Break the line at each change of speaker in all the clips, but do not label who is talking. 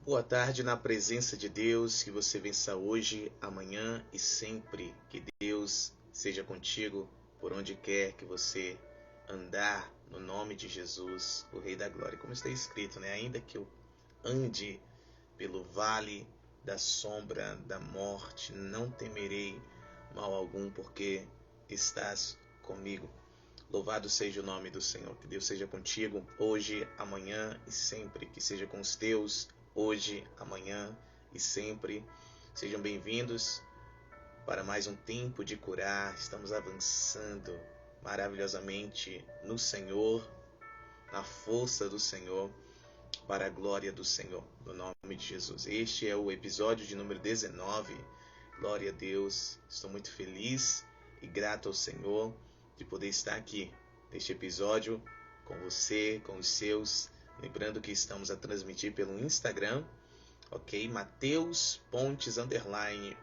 Boa tarde na presença de Deus, que você vença hoje, amanhã e sempre. Que Deus seja contigo por onde quer que você andar, no nome de Jesus, o Rei da Glória. Como está escrito, né? Ainda que eu ande pelo vale da sombra da morte, não temerei mal algum, porque estás comigo. Louvado seja o nome do Senhor. Que Deus seja contigo hoje, amanhã e sempre. Que seja com os teus hoje, amanhã e sempre. Sejam bem-vindos para mais um tempo de curar. Estamos avançando maravilhosamente no Senhor, na força do Senhor, para a glória do Senhor, no nome de Jesus. Este é o episódio de número 19. Glória a Deus. Estou muito feliz e grato ao Senhor de poder estar aqui neste episódio com você, com os seus. Lembrando que estamos a transmitir pelo Instagram, ok? Mateus Pontes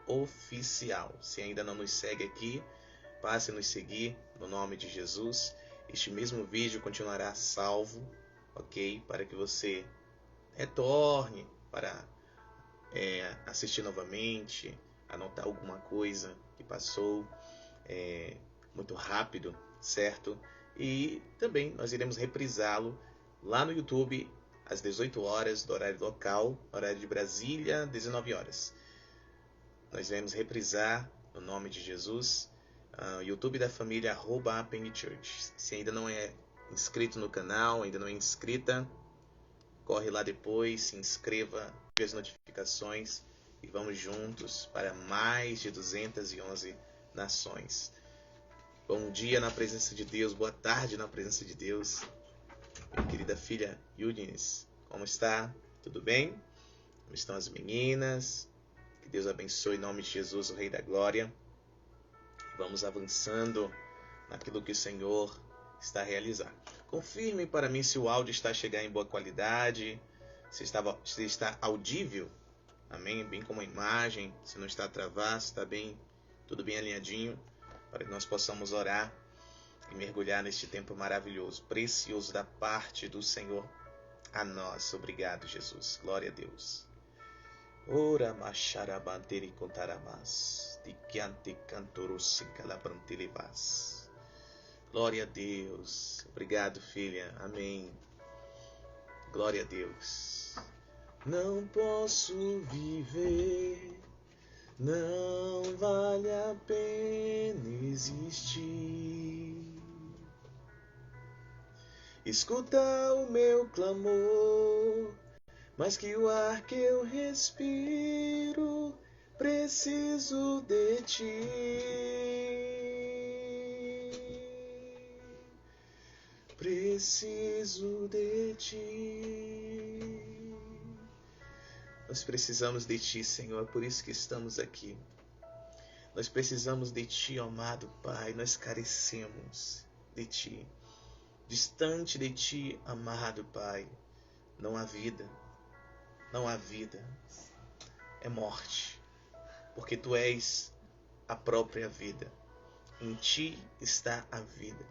_oficial. Se ainda não nos segue aqui, passe a nos seguir no nome de Jesus. Este mesmo vídeo continuará salvo, ok? Para que você retorne para assistir novamente, anotar alguma coisa que passou muito rápido, certo? E também nós iremos reprisá-lo lá no YouTube às 18 horas do horário local, horário de Brasília, 19 horas. Nós iremos reprisar no nome de Jesus, YouTube da família @APengChurch. Se ainda não é inscrito no canal, ainda não é inscrita, corre lá depois, se inscreva, ative as notificações e vamos juntos para mais de 211 nações. Bom dia na presença de Deus, boa tarde na presença de Deus. Minha querida filha Eunice, como está? Tudo bem? Como estão as meninas? Que Deus abençoe em nome de Jesus, o Rei da Glória. Vamos avançando naquilo que o Senhor está a realizar. Confirme para mim se o áudio está a chegar em boa qualidade, se está audível, amém? Bem como a imagem, se não está a travar, se está bem, tudo bem alinhadinho, para que nós possamos orar e mergulhar neste tempo maravilhoso, precioso da parte do Senhor a nós. Obrigado, Jesus. Glória a Deus. Ora macharabanteri contarabas, tikiante cantorosi calabrantelebas. Glória a Deus. Obrigado, filha. Amém. Glória a Deus. Não posso viver, não vale a pena existir. Escuta o meu clamor, mas que o ar que eu respiro, preciso de ti. Preciso de ti. Nós precisamos de ti, Senhor, por isso que estamos aqui. Nós precisamos de ti, amado Pai, nós carecemos de ti. Distante de ti, amado Pai, não há vida, não há vida, é morte, porque tu és a própria vida, em ti está a vida.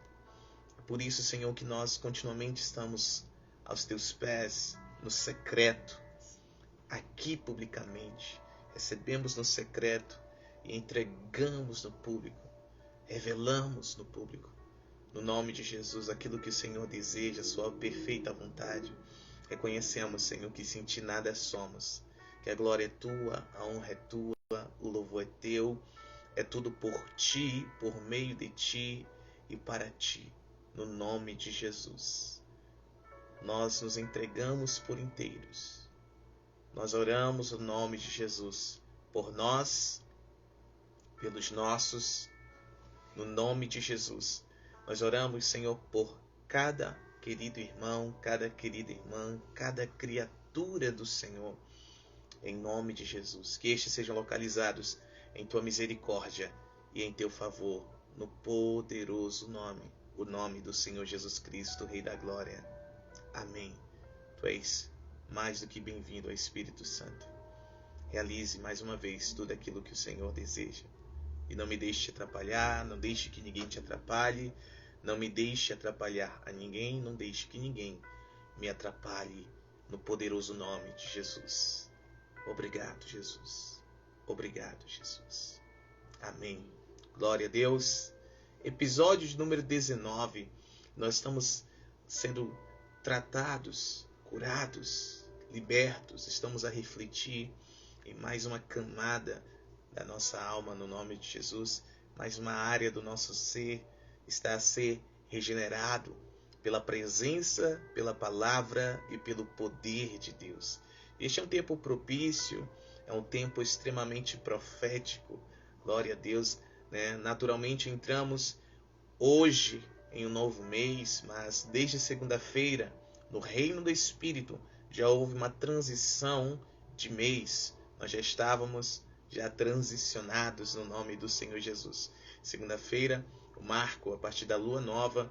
Por isso, Senhor, que nós continuamente estamos aos teus pés, no secreto, aqui publicamente. Recebemos no secreto e entregamos no público. Revelamos no público. No nome de Jesus, aquilo que o Senhor deseja, a sua perfeita vontade. Reconhecemos, Senhor, que sem ti nada somos. Que a glória é tua, a honra é tua, o louvor é teu. É tudo por ti, por meio de ti e para ti. No nome de Jesus, nós nos entregamos por inteiros. Nós oramos no nome de Jesus, por nós, pelos nossos, no nome de Jesus. Nós oramos, Senhor, por cada querido irmão, cada querida irmã, cada criatura do Senhor, em nome de Jesus. Que estes sejam localizados em tua misericórdia e em teu favor, no poderoso nome, o nome do Senhor Jesus Cristo, Rei da Glória. Amém. Tu és mais do que bem-vindo ao Espírito Santo. Realize mais uma vez tudo aquilo que o Senhor deseja. E não me deixe te atrapalhar, não deixe que ninguém te atrapalhe, não me deixe atrapalhar a ninguém, não deixe que ninguém me atrapalhe no poderoso nome de Jesus. Obrigado, Jesus. Obrigado, Jesus. Amém. Glória a Deus. Episódio de número 19. Nós estamos sendo tratados, curados, libertos. Estamos a refletir em mais uma camada da nossa alma no nome de Jesus. Mais uma área do nosso ser está a ser regenerado pela presença, pela palavra e pelo poder de Deus. Este é um tempo propício, é um tempo extremamente profético. Glória a Deus, né? Naturalmente entramos hoje em um novo mês, mas desde segunda-feira, no reino do Espírito, já houve uma transição de mês. Nós já estávamos transicionados no nome do Senhor Jesus. Segunda-feira, o marco, a partir da lua nova,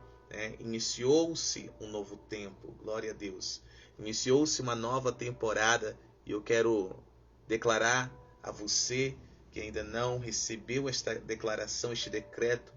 iniciou-se um novo tempo. Glória a Deus. Iniciou-se uma nova temporada e eu quero declarar a você que ainda não recebeu esta declaração, este decreto,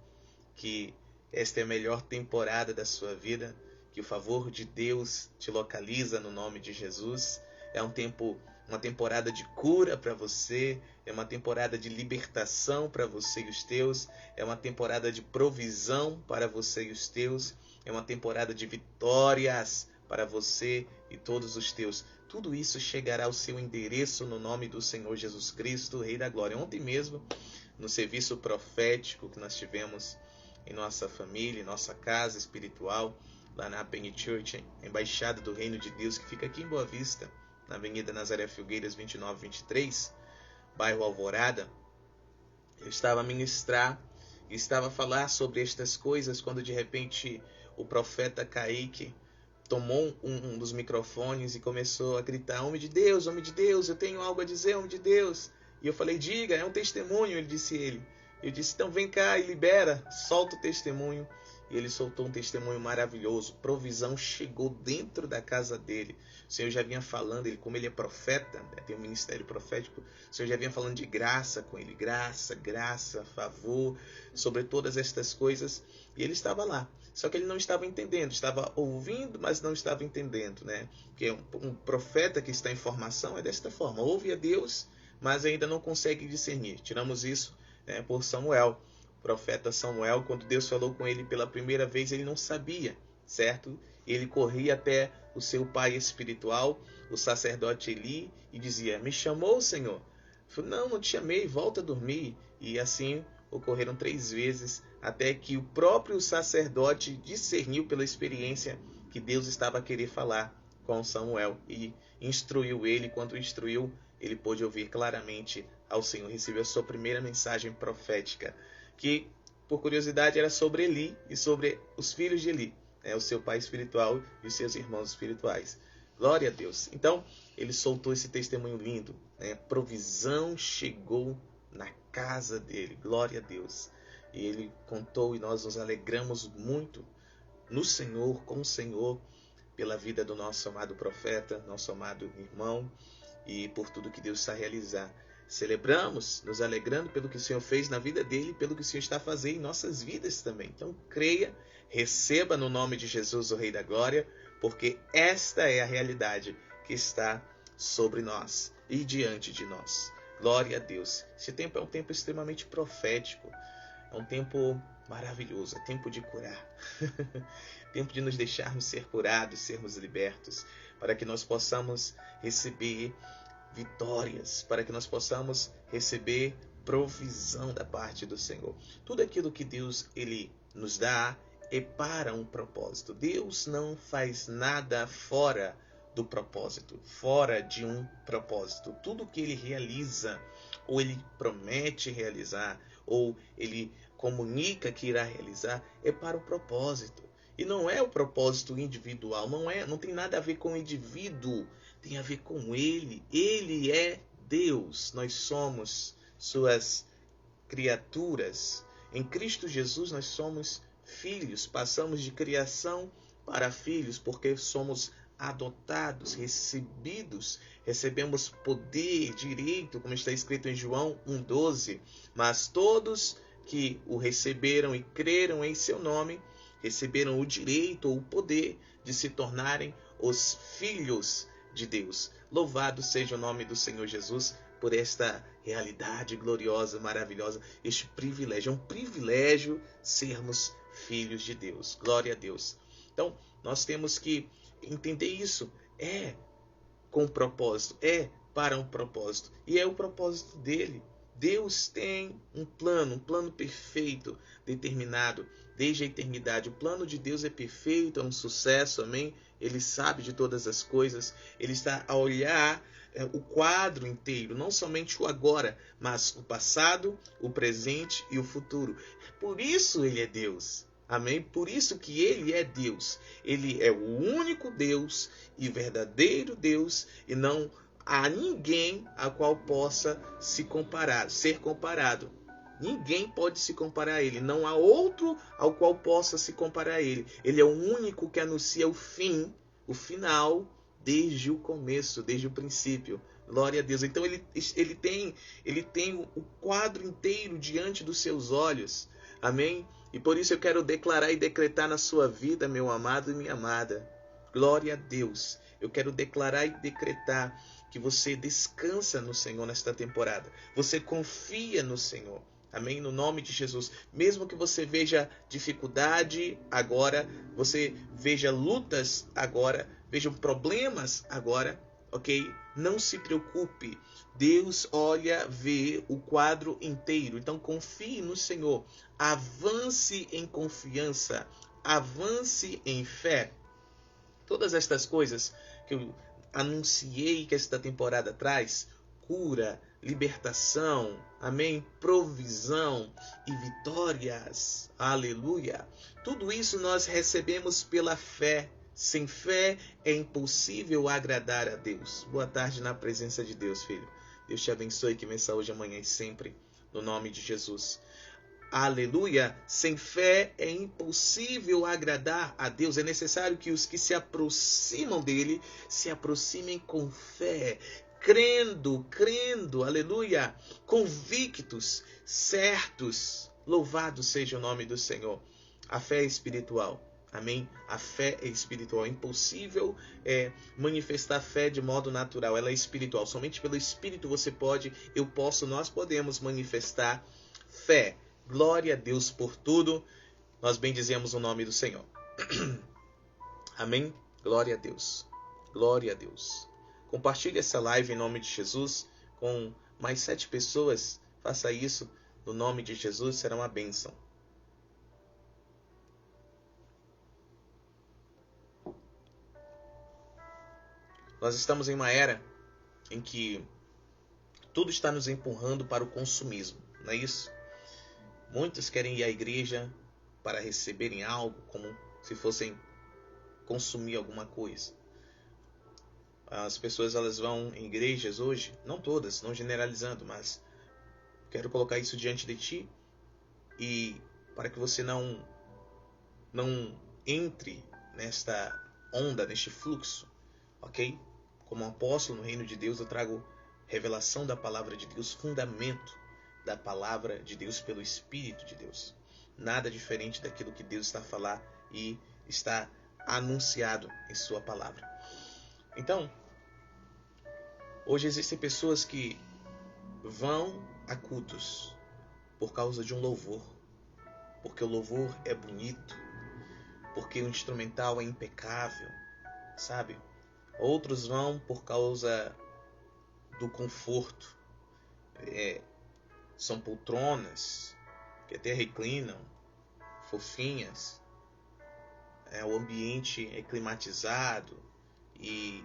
que esta é a melhor temporada da sua vida, que o favor de Deus te localiza no nome de Jesus. É um tempo, uma temporada de cura para você, é uma temporada de libertação para você e os teus, é uma temporada de provisão para você e os teus, é uma temporada de vitórias para você e todos os teus. Tudo isso chegará ao seu endereço no nome do Senhor Jesus Cristo, Rei da Glória. Ontem mesmo, no serviço profético que nós tivemos em nossa família, em nossa casa espiritual, lá na Penny Church, Embaixada do Reino de Deus, que fica aqui em Boa Vista, na Avenida Nazaré Filgueiras 2923, bairro Alvorada, eu estava a ministrar e estava a falar sobre estas coisas, quando de repente o profeta Kaique tomou um dos microfones e começou a gritar: homem de Deus, eu tenho algo a dizer, homem de Deus. E eu falei: diga, é um testemunho, ele disse. Eu disse: então vem cá e libera, solta o testemunho. E ele soltou um testemunho maravilhoso. Provisão chegou dentro da casa dele. O Senhor já vinha falando, ele, como ele é profeta, tem um ministério profético, o Senhor já vinha falando de graça com ele. Graça, favor, sobre todas estas coisas. E ele estava lá. Só que ele não estava entendendo, estava ouvindo, mas não estava entendendo, né? Porque um profeta que está em formação é desta forma. Ouve a Deus, mas ainda não consegue discernir. Tiramos isso, por Samuel. O profeta Samuel, quando Deus falou com ele pela primeira vez, ele não sabia, certo? Ele corria até o seu pai espiritual, o sacerdote Eli, e dizia: me chamou o Senhor? Ele falou: não te chamei, volta a dormir. E assim ocorreram 3 vezes, até que o próprio sacerdote discerniu pela experiência que Deus estava a querer falar com Samuel e instruiu ele. Quando instruiu, ele pôde ouvir claramente ao Senhor, recebeu a sua primeira mensagem profética, que, por curiosidade, era sobre Eli e sobre os filhos de Eli, o seu pai espiritual e os seus irmãos espirituais. Glória a Deus. Então, ele soltou esse testemunho lindo. Provisão chegou na casa dele. Glória a Deus. E ele contou, e nós nos alegramos muito no Senhor, com o Senhor, pela vida do nosso amado profeta, nosso amado irmão, e por tudo que Deus está a realizar. Celebramos, nos alegrando pelo que o Senhor fez na vida dele e pelo que o Senhor está a fazer em nossas vidas também. Então creia, receba no nome de Jesus, o Rei da Glória, porque esta é a realidade que está sobre nós e diante de nós. Glória a Deus. Esse tempo é um tempo extremamente profético, é um tempo maravilhoso, é tempo de curar, tempo de nos deixarmos ser curados, sermos libertos, para que nós possamos receber vitórias, para que nós possamos receber provisão da parte do Senhor. Tudo aquilo que Deus ele nos dá é para um propósito. Deus não faz nada fora do propósito, fora de um propósito. Tudo que ele realiza, ou ele promete realizar, ou ele comunica que irá realizar, é para o propósito. E não é o propósito individual, não tem nada a ver com o indivíduo, tem a ver com ele. Ele é Deus, nós somos suas criaturas. Em Cristo Jesus nós somos filhos, passamos de criação para filhos, porque somos adotados, recebemos poder, direito, como está escrito em João 1,12. Mas todos que o receberam e creram em seu nome, receberam o direito ou o poder de se tornarem os filhos de Deus. Louvado seja o nome do Senhor Jesus por esta realidade gloriosa, maravilhosa, este privilégio. É um privilégio sermos filhos de Deus. Glória a Deus. Então, nós temos que entender isso. É com propósito, é para um propósito. E é o propósito dele. Deus tem um plano perfeito, determinado desde a eternidade. O plano de Deus é perfeito, é um sucesso, amém? Ele sabe de todas as coisas. Ele está a olhar o quadro inteiro, não somente o agora, mas o passado, o presente e o futuro. Por isso ele é Deus. Amém? Por isso que ele é Deus. Ele é o único Deus e verdadeiro Deus, e não há ninguém a qual possa se comparar, ser comparado. Ninguém pode se comparar a ele. Não há outro ao qual possa se comparar a ele. Ele é o único que anuncia o fim, o final, desde o começo, desde o princípio. Glória a Deus. Então ele tem o quadro inteiro diante dos seus olhos. Amém? E por isso eu quero declarar e decretar na sua vida, meu amado e minha amada. Glória a Deus. Eu quero declarar e decretar que você descansa no Senhor nesta temporada. Você confia no Senhor. Amém? No nome de Jesus. Mesmo que você veja dificuldade agora, você veja lutas agora, veja problemas agora, ok? Não se preocupe. Deus olha, vê o quadro inteiro. Então confie no Senhor. Avance em confiança. Avance em fé. Todas estas coisas que eu anunciei que esta temporada traz, cura, libertação, amém, provisão e vitórias, aleluia. Tudo isso nós recebemos pela fé. Sem fé é impossível agradar a Deus. Boa tarde na presença de Deus, filho. Deus te abençoe, que vença hoje, amanhã e sempre, no nome de Jesus. Aleluia! Sem fé é impossível agradar a Deus. É necessário que os que se aproximam dele se aproximem com fé, crendo, aleluia, convictos, certos. Louvado seja o nome do Senhor. A fé é espiritual. Amém? A fé é espiritual. É impossível manifestar fé de modo natural. Ela é espiritual. Somente pelo Espírito você pode, eu posso, nós podemos manifestar fé. Glória a Deus por tudo. Nós bendizemos o nome do Senhor. Amém? Glória a Deus. Glória a Deus. Compartilhe essa live em nome de Jesus com mais 7 pessoas. Faça isso no nome de Jesus. Será uma bênção. Nós estamos em uma era em que tudo está nos empurrando para o consumismo. Não é isso? Muitos querem ir à igreja para receberem algo, como se fossem consumir alguma coisa. As pessoas elas vão em igrejas hoje, não todas, não generalizando, mas quero colocar isso diante de ti e para que você não entre nesta onda, neste fluxo, ok? Como apóstolo no reino de Deus, eu trago revelação da palavra de Deus, fundamento da palavra de Deus pelo Espírito de Deus. Nada diferente daquilo que Deus está a falar e está anunciado em sua palavra. Então, hoje existem pessoas que vão a cultos por causa de um louvor, porque o louvor é bonito, porque o instrumental é impecável, sabe? Outros vão por causa do conforto. São poltronas que até reclinam, fofinhas. O ambiente é climatizado e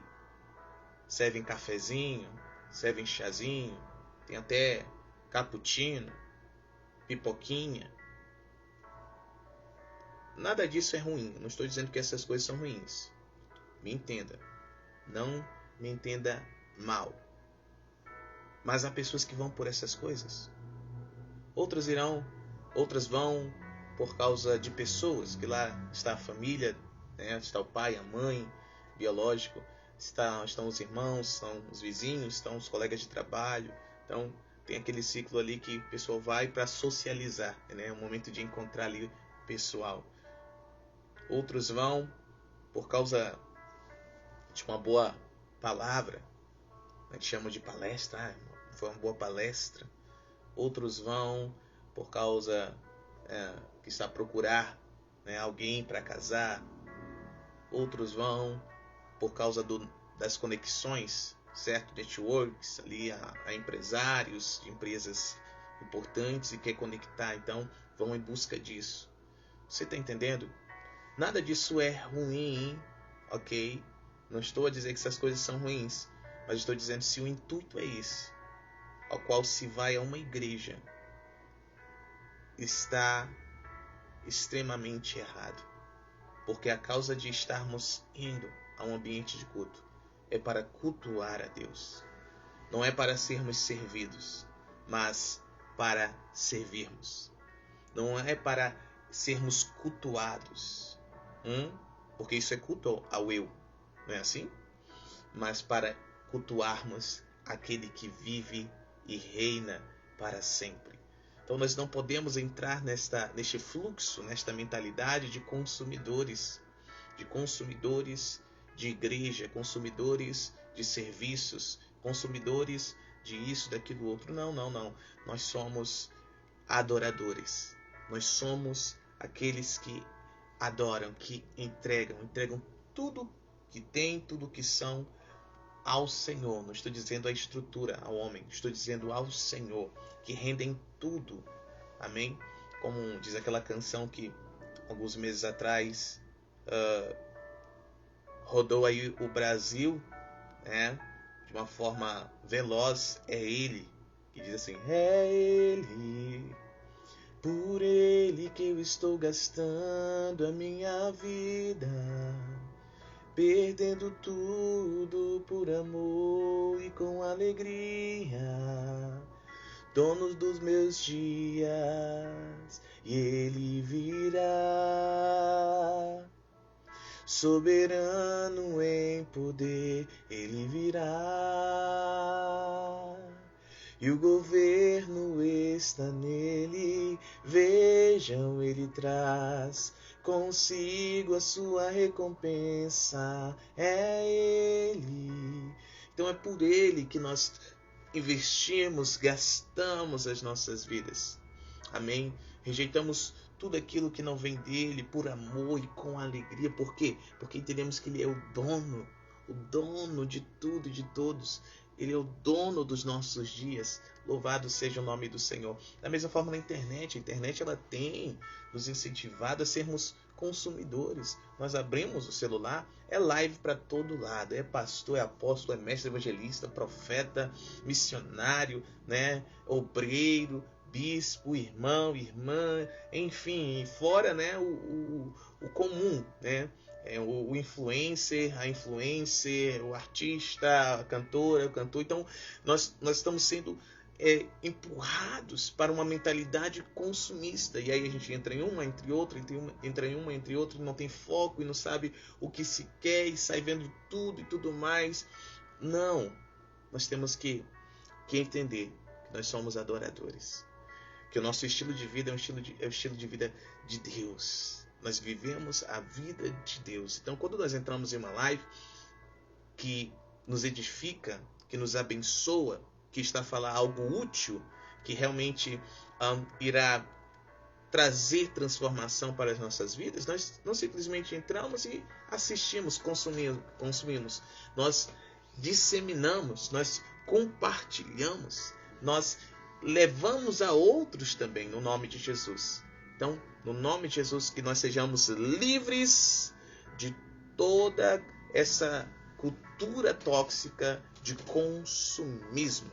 servem cafezinho, servem chazinho, tem até cappuccino, pipoquinha. Nada disso é ruim. Não estou dizendo que essas coisas são ruins. Me entenda. Não me entenda mal. Mas há pessoas que vão por essas coisas. Outras vão por causa de pessoas, que lá está a família, né? Está o pai, a mãe, biológico, estão os irmãos, estão os vizinhos, estão os colegas de trabalho. Então tem aquele ciclo ali que o pessoal vai para socializar, né? É um momento de encontrar ali o pessoal. Outros vão por causa de uma boa palavra. A gente chama de palestra, foi uma boa palestra. Outros vão por causa que está a procurar, né, alguém para casar. Outros vão por causa das conexões, certo? Networks, ali a empresários de empresas importantes e quer conectar, então vão em busca disso. Você está entendendo? Nada disso é ruim, ok? Não estou a dizer que essas coisas são ruins, mas estou dizendo se o intuito é esse, ao qual se vai a uma igreja, está extremamente errado. Porque a causa de estarmos indo a um ambiente de culto é para cultuar a Deus. Não é para sermos servidos, mas para servirmos. Não é para sermos cultuados, porque isso é culto ao eu, não é assim? Mas para cultuarmos aquele que vive e reina para sempre. Então nós não podemos entrar neste fluxo, nesta mentalidade de consumidores de igreja, consumidores de serviços, consumidores de isso, daquilo outro. Não. Nós somos adoradores. Nós somos aqueles que adoram, que entregam tudo que tem, tudo que são ao Senhor. Não estou dizendo a estrutura ao homem, estou dizendo ao Senhor, que rendem tudo. Amém? Como diz aquela canção que alguns meses atrás rodou aí o Brasil, né, de uma forma veloz. É Ele que diz assim: é Ele, por Ele que eu estou gastando a minha vida, perdendo tudo por amor e com alegria, dono dos meus dias, e Ele virá, soberano em poder, Ele virá, e o governo está nele. Vejam, Ele traz consigo a sua recompensa. É Ele. Então é por Ele que nós investimos, gastamos as nossas vidas. Amém? Rejeitamos tudo aquilo que não vem dele por amor e com alegria. Por quê? Porque entendemos que Ele é o dono de tudo e de todos. Ele é o dono dos nossos dias. Louvado seja o nome do Senhor. Da mesma forma na internet. A internet ela tem nos incentivado a sermos consumidores. Nós abrimos o celular, é live para todo lado. É pastor, é apóstolo, é mestre, evangelista, profeta, missionário, né, obreiro, bispo, irmão, irmã, enfim, fora, né, o comum, né? O influencer, a influencer, o artista, a cantora, o cantor. Então, nós estamos sendo empurrados para uma mentalidade consumista. E aí a gente entra em uma, entre outra, e não tem foco e não sabe o que se quer e sai vendo tudo e tudo mais. Não, nós temos que entender que nós somos adoradores. Que o nosso estilo de vida é o estilo de vida de Deus. Nós vivemos a vida de Deus. Então, quando nós entramos em uma live que nos edifica, que nos abençoa, que está a falar algo útil, que realmente irá trazer transformação para as nossas vidas, nós não simplesmente entramos e assistimos, consumimos. Nós disseminamos, nós compartilhamos, nós levamos a outros também no nome de Jesus. Então, no nome de Jesus, que nós sejamos livres de toda essa cultura tóxica de consumismo.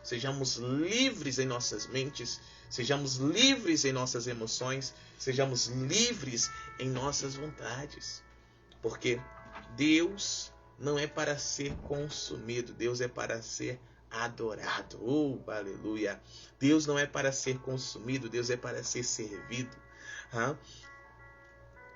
Sejamos livres em nossas mentes, sejamos livres em nossas emoções, sejamos livres em nossas vontades. Porque Deus não é para ser consumido, Deus é para ser adorado. Oh, aleluia! Deus não é para ser consumido, Deus é para ser servido.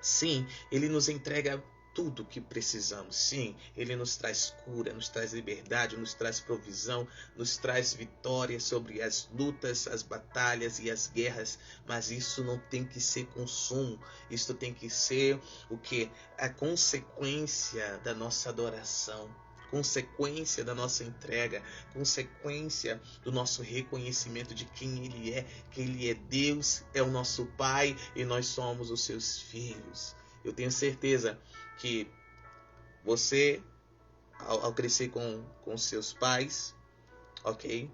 Sim, Ele nos entrega tudo que precisamos. Sim, Ele nos traz cura, nos traz liberdade, nos traz provisão, nos traz vitória sobre as lutas, as batalhas e as guerras. Mas isso não tem que ser consumo. Isso tem que ser o que? A consequência da nossa adoração. consequência da nossa entrega, consequência do nosso reconhecimento de quem Ele é, que Ele é Deus, é o nosso Pai e nós somos os seus filhos. Eu tenho certeza que você, ao crescer com seus pais, ok?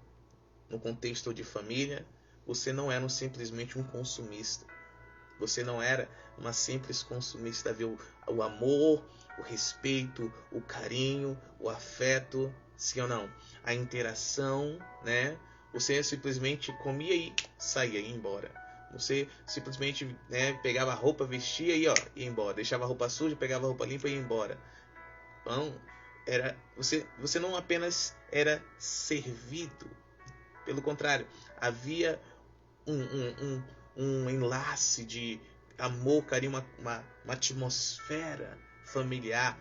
No contexto de família, você não era simplesmente um consumista. Você não era uma simples consumista. Havia o amor, o respeito, o carinho, o afeto, sim ou não? A interação, né? Você simplesmente comia e saía, ia embora. Você simplesmente, né, pegava a roupa, vestia e ia embora. Deixava a roupa suja, pegava a roupa limpa e ia embora. Então, você não apenas era servido. Pelo contrário, havia um enlace de amor, carinho, uma atmosfera familiar,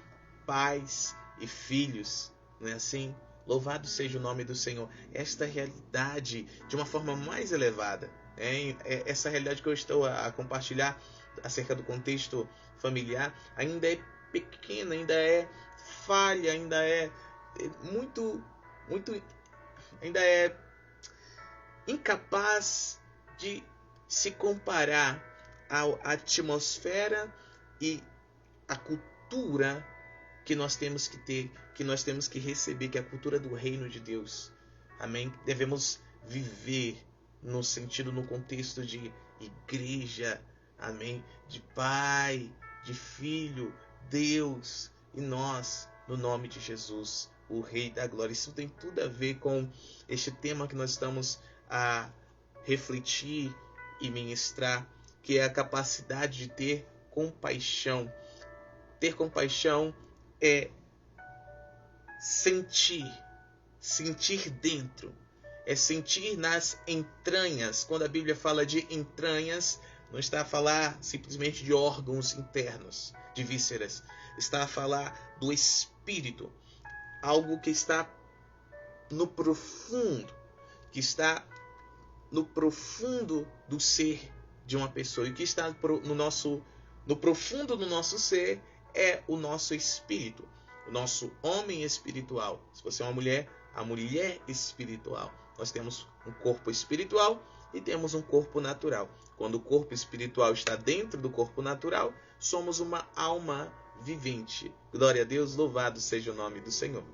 pais e filhos, não é assim? Louvado seja o nome do Senhor. Esta realidade de uma forma mais elevada, essa realidade que eu estou a compartilhar acerca do contexto familiar ainda é pequena, ainda é falha, ainda é muito, ainda é incapaz de se comparar à atmosfera e à cultura que nós temos que ter, que nós temos que receber, que é a cultura do reino de Deus. Amém? Devemos viver no sentido, no contexto de igreja, amém? De pai, de filho, Deus e nós, no nome de Jesus, o Rei da Glória. Isso tem tudo a ver com este tema que nós estamos a refletir e ministrar, que é a capacidade de ter compaixão. Ter compaixão é sentir dentro, é sentir nas entranhas. Quando a Bíblia fala de entranhas, não está a falar simplesmente de órgãos internos, de vísceras, está a falar do espírito, algo que está no profundo, que está no profundo do ser de uma pessoa. E o que está no profundo do nosso ser é o nosso espírito, o nosso homem espiritual. Se você é uma mulher, a mulher espiritual. Nós temos um corpo espiritual e temos um corpo natural. Quando o corpo espiritual está dentro do corpo natural, somos uma alma vivente. Glória a Deus, louvado seja o nome do Senhor.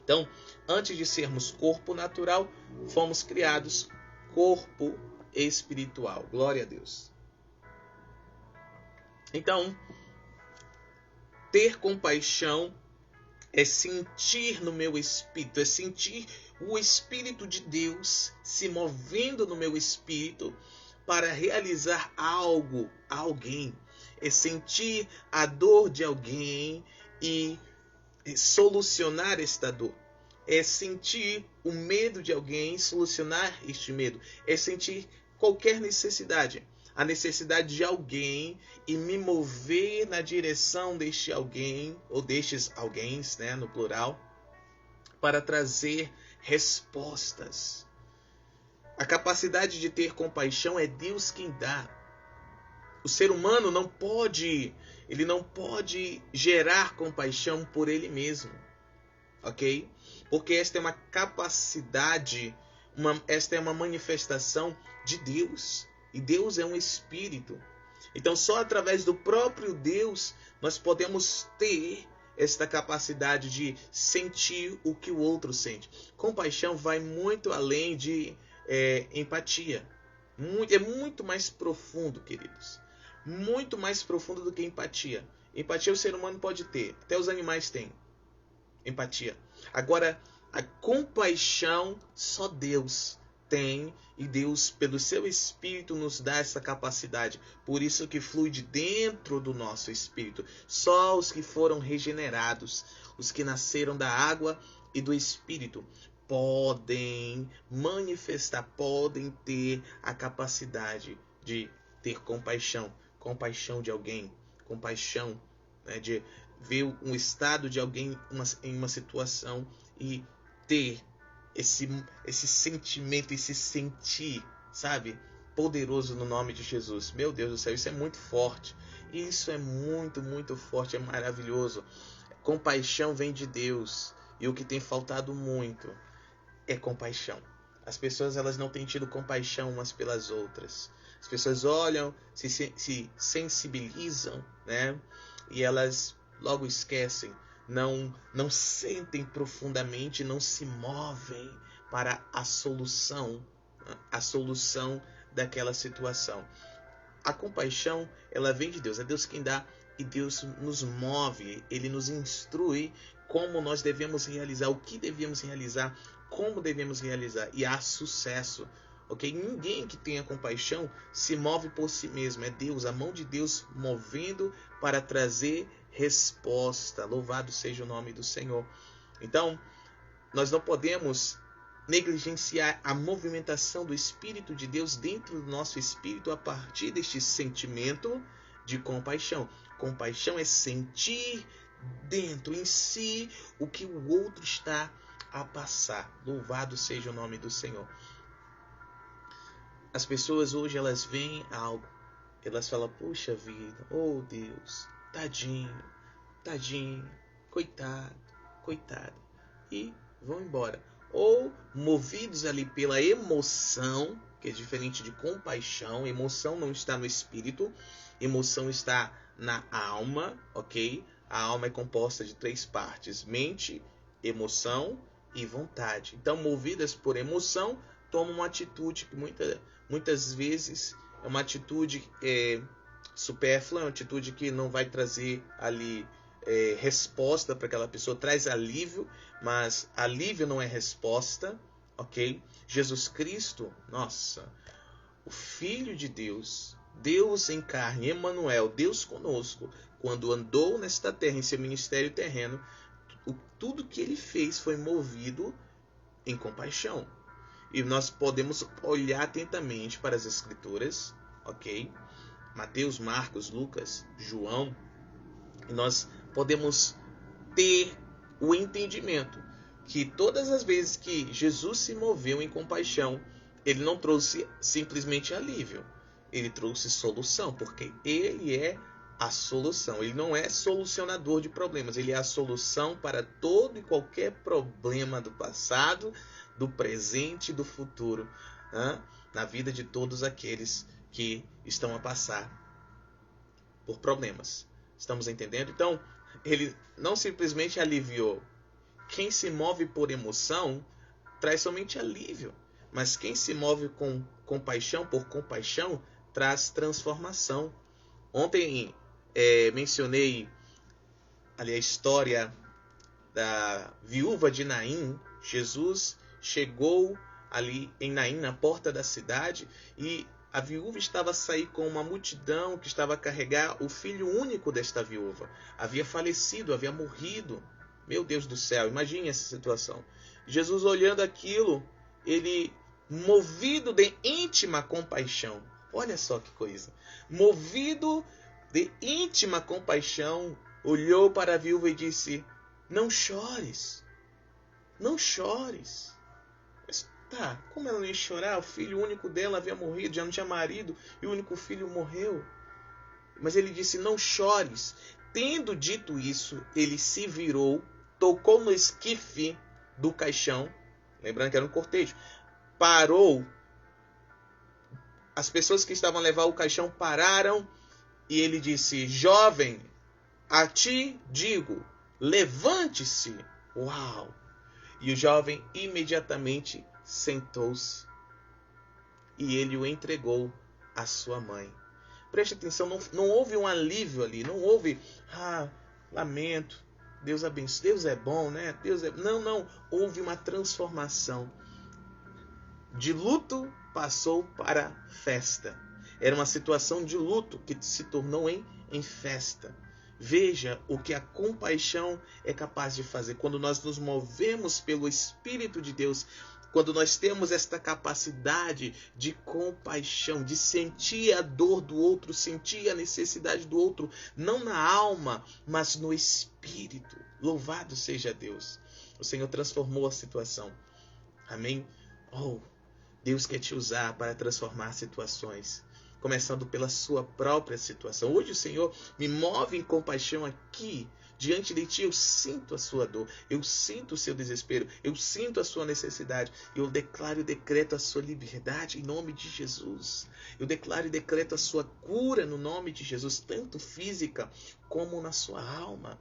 Então, antes de sermos corpo natural, fomos criados corpo espiritual. Glória a Deus. Então, ter compaixão é sentir no meu espírito, é sentir o Espírito de Deus se movendo no meu espírito para realizar algo a alguém. É sentir a dor de alguém e solucionar esta dor. É sentir o medo de alguém e solucionar este medo. É sentir qualquer necessidade. A necessidade de alguém e me mover na direção deste alguém, ou destes alguém, né, no plural, para trazer respostas. A capacidade de ter compaixão é Deus quem dá. O ser humano não pode gerar compaixão por ele mesmo, ok? Porque esta é uma capacidade, esta é uma manifestação de Deus. E Deus é um espírito. Então só através do próprio Deus nós podemos ter esta capacidade de sentir o que o outro sente. Compaixão vai muito além de empatia. É muito mais profundo, queridos. Muito mais profundo do que empatia. Empatia o ser humano pode ter. Até os animais têm empatia. Agora, a compaixão só Deus tem, e Deus, pelo seu Espírito, nos dá essa capacidade. Por isso que flui de dentro do nosso espírito. Só os que foram regenerados, os que nasceram da água e do Espírito, podem manifestar, podem ter a capacidade de ter compaixão. Compaixão de alguém, compaixão, né, de ver um estado de alguém em uma situação e ter esse sentimento, esse sentir, sabe? Poderoso no nome de Jesus. Meu Deus do céu, isso é muito forte. Isso é muito, muito forte, é maravilhoso. Compaixão vem de Deus. E o que tem faltado muito é compaixão. As pessoas elas não têm tido compaixão umas pelas outras. As pessoas olham, se sensibilizam, né? E elas logo esquecem. Não sentem profundamente, não se movem para a solução daquela situação. A compaixão, ela vem de Deus, é Deus quem dá e Deus nos move, Ele nos instrui como nós devemos realizar, o que devemos realizar, como devemos realizar, e há sucesso, ok? Ninguém que tenha compaixão se move por si mesmo, é Deus, a mão de Deus movendo para trazer resposta. Louvado seja o nome do Senhor. Então, nós não podemos negligenciar a movimentação do Espírito de Deus dentro do nosso espírito a partir deste sentimento de compaixão. Compaixão é sentir dentro em si o que o outro está a passar. Louvado seja o nome do Senhor. As pessoas hoje elas veem algo, elas falam: puxa vida, oh Deus, tadinho, coitado, coitada, e vão embora. Ou movidos ali pela emoção, que é diferente de compaixão. Emoção não está no espírito, emoção está na alma, ok? A alma é composta de 3 partes: mente, emoção e vontade. Então, movidas por emoção, tomam uma atitude que muitas vezes é uma atitude supérflua, é uma atitude que não vai trazer ali resposta para aquela pessoa, traz alívio, mas alívio não é resposta, ok? Jesus Cristo, nossa, o Filho de Deus, Deus em carne, Emmanuel, Deus conosco, quando andou nesta terra em seu ministério terreno, tudo que ele fez foi movido em compaixão. E nós podemos olhar atentamente para as Escrituras, ok? Mateus, Marcos, Lucas, João, e nós podemos ter o entendimento que todas as vezes que Jesus se moveu em compaixão, ele não trouxe simplesmente alívio, ele trouxe solução, porque ele é a solução. Ele não é solucionador de problemas, ele é a solução para todo e qualquer problema do passado, do presente e do futuro, na vida de todos aqueles que estão a passar por problemas. Estamos entendendo? Então, ele não simplesmente aliviou. Quem se move por emoção traz somente alívio, mas quem se move com compaixão, por compaixão, traz transformação. Ontem mencionei ali a história da viúva de Naim. Jesus chegou ali em Naim, na porta da cidade, e a viúva estava a sair com uma multidão que estava a carregar o filho único desta viúva. Havia falecido, havia morrido. Meu Deus do céu, imagine essa situação. Jesus, olhando aquilo, ele, movido de íntima compaixão, olha só que coisa, movido de íntima compaixão, olhou para a viúva e disse: não chores, não chores. Mas tá, como ela não ia chorar? O filho único dela havia morrido, já não tinha marido, e o único filho morreu. Mas ele disse: não chores. Tendo dito isso, ele se virou, tocou no esquife do caixão, lembrando que era um cortejo, parou. As pessoas que estavam a levar o caixão pararam, e ele disse: jovem, a ti digo, levante-se. Uau! E o jovem imediatamente sentou-se, e ele o entregou à sua mãe. Preste atenção, não houve um alívio ali, não houve, lamento, Deus abençoe, Deus é bom, né? Não, houve uma transformação. De luto passou para festa. Era uma situação de luto que se tornou em festa. Veja o que a compaixão é capaz de fazer. Quando nós nos movemos pelo Espírito de Deus, quando nós temos esta capacidade de compaixão, de sentir a dor do outro, sentir a necessidade do outro, não na alma, mas no Espírito. Louvado seja Deus. O Senhor transformou a situação. Amém? Deus quer te usar para transformar situações, começando pela sua própria situação. Hoje o Senhor me move em compaixão aqui, diante de ti eu sinto a sua dor, eu sinto o seu desespero, eu sinto a sua necessidade. Eu declaro e decreto a sua liberdade em nome de Jesus. Eu declaro e decreto a sua cura no nome de Jesus, tanto física como na sua alma.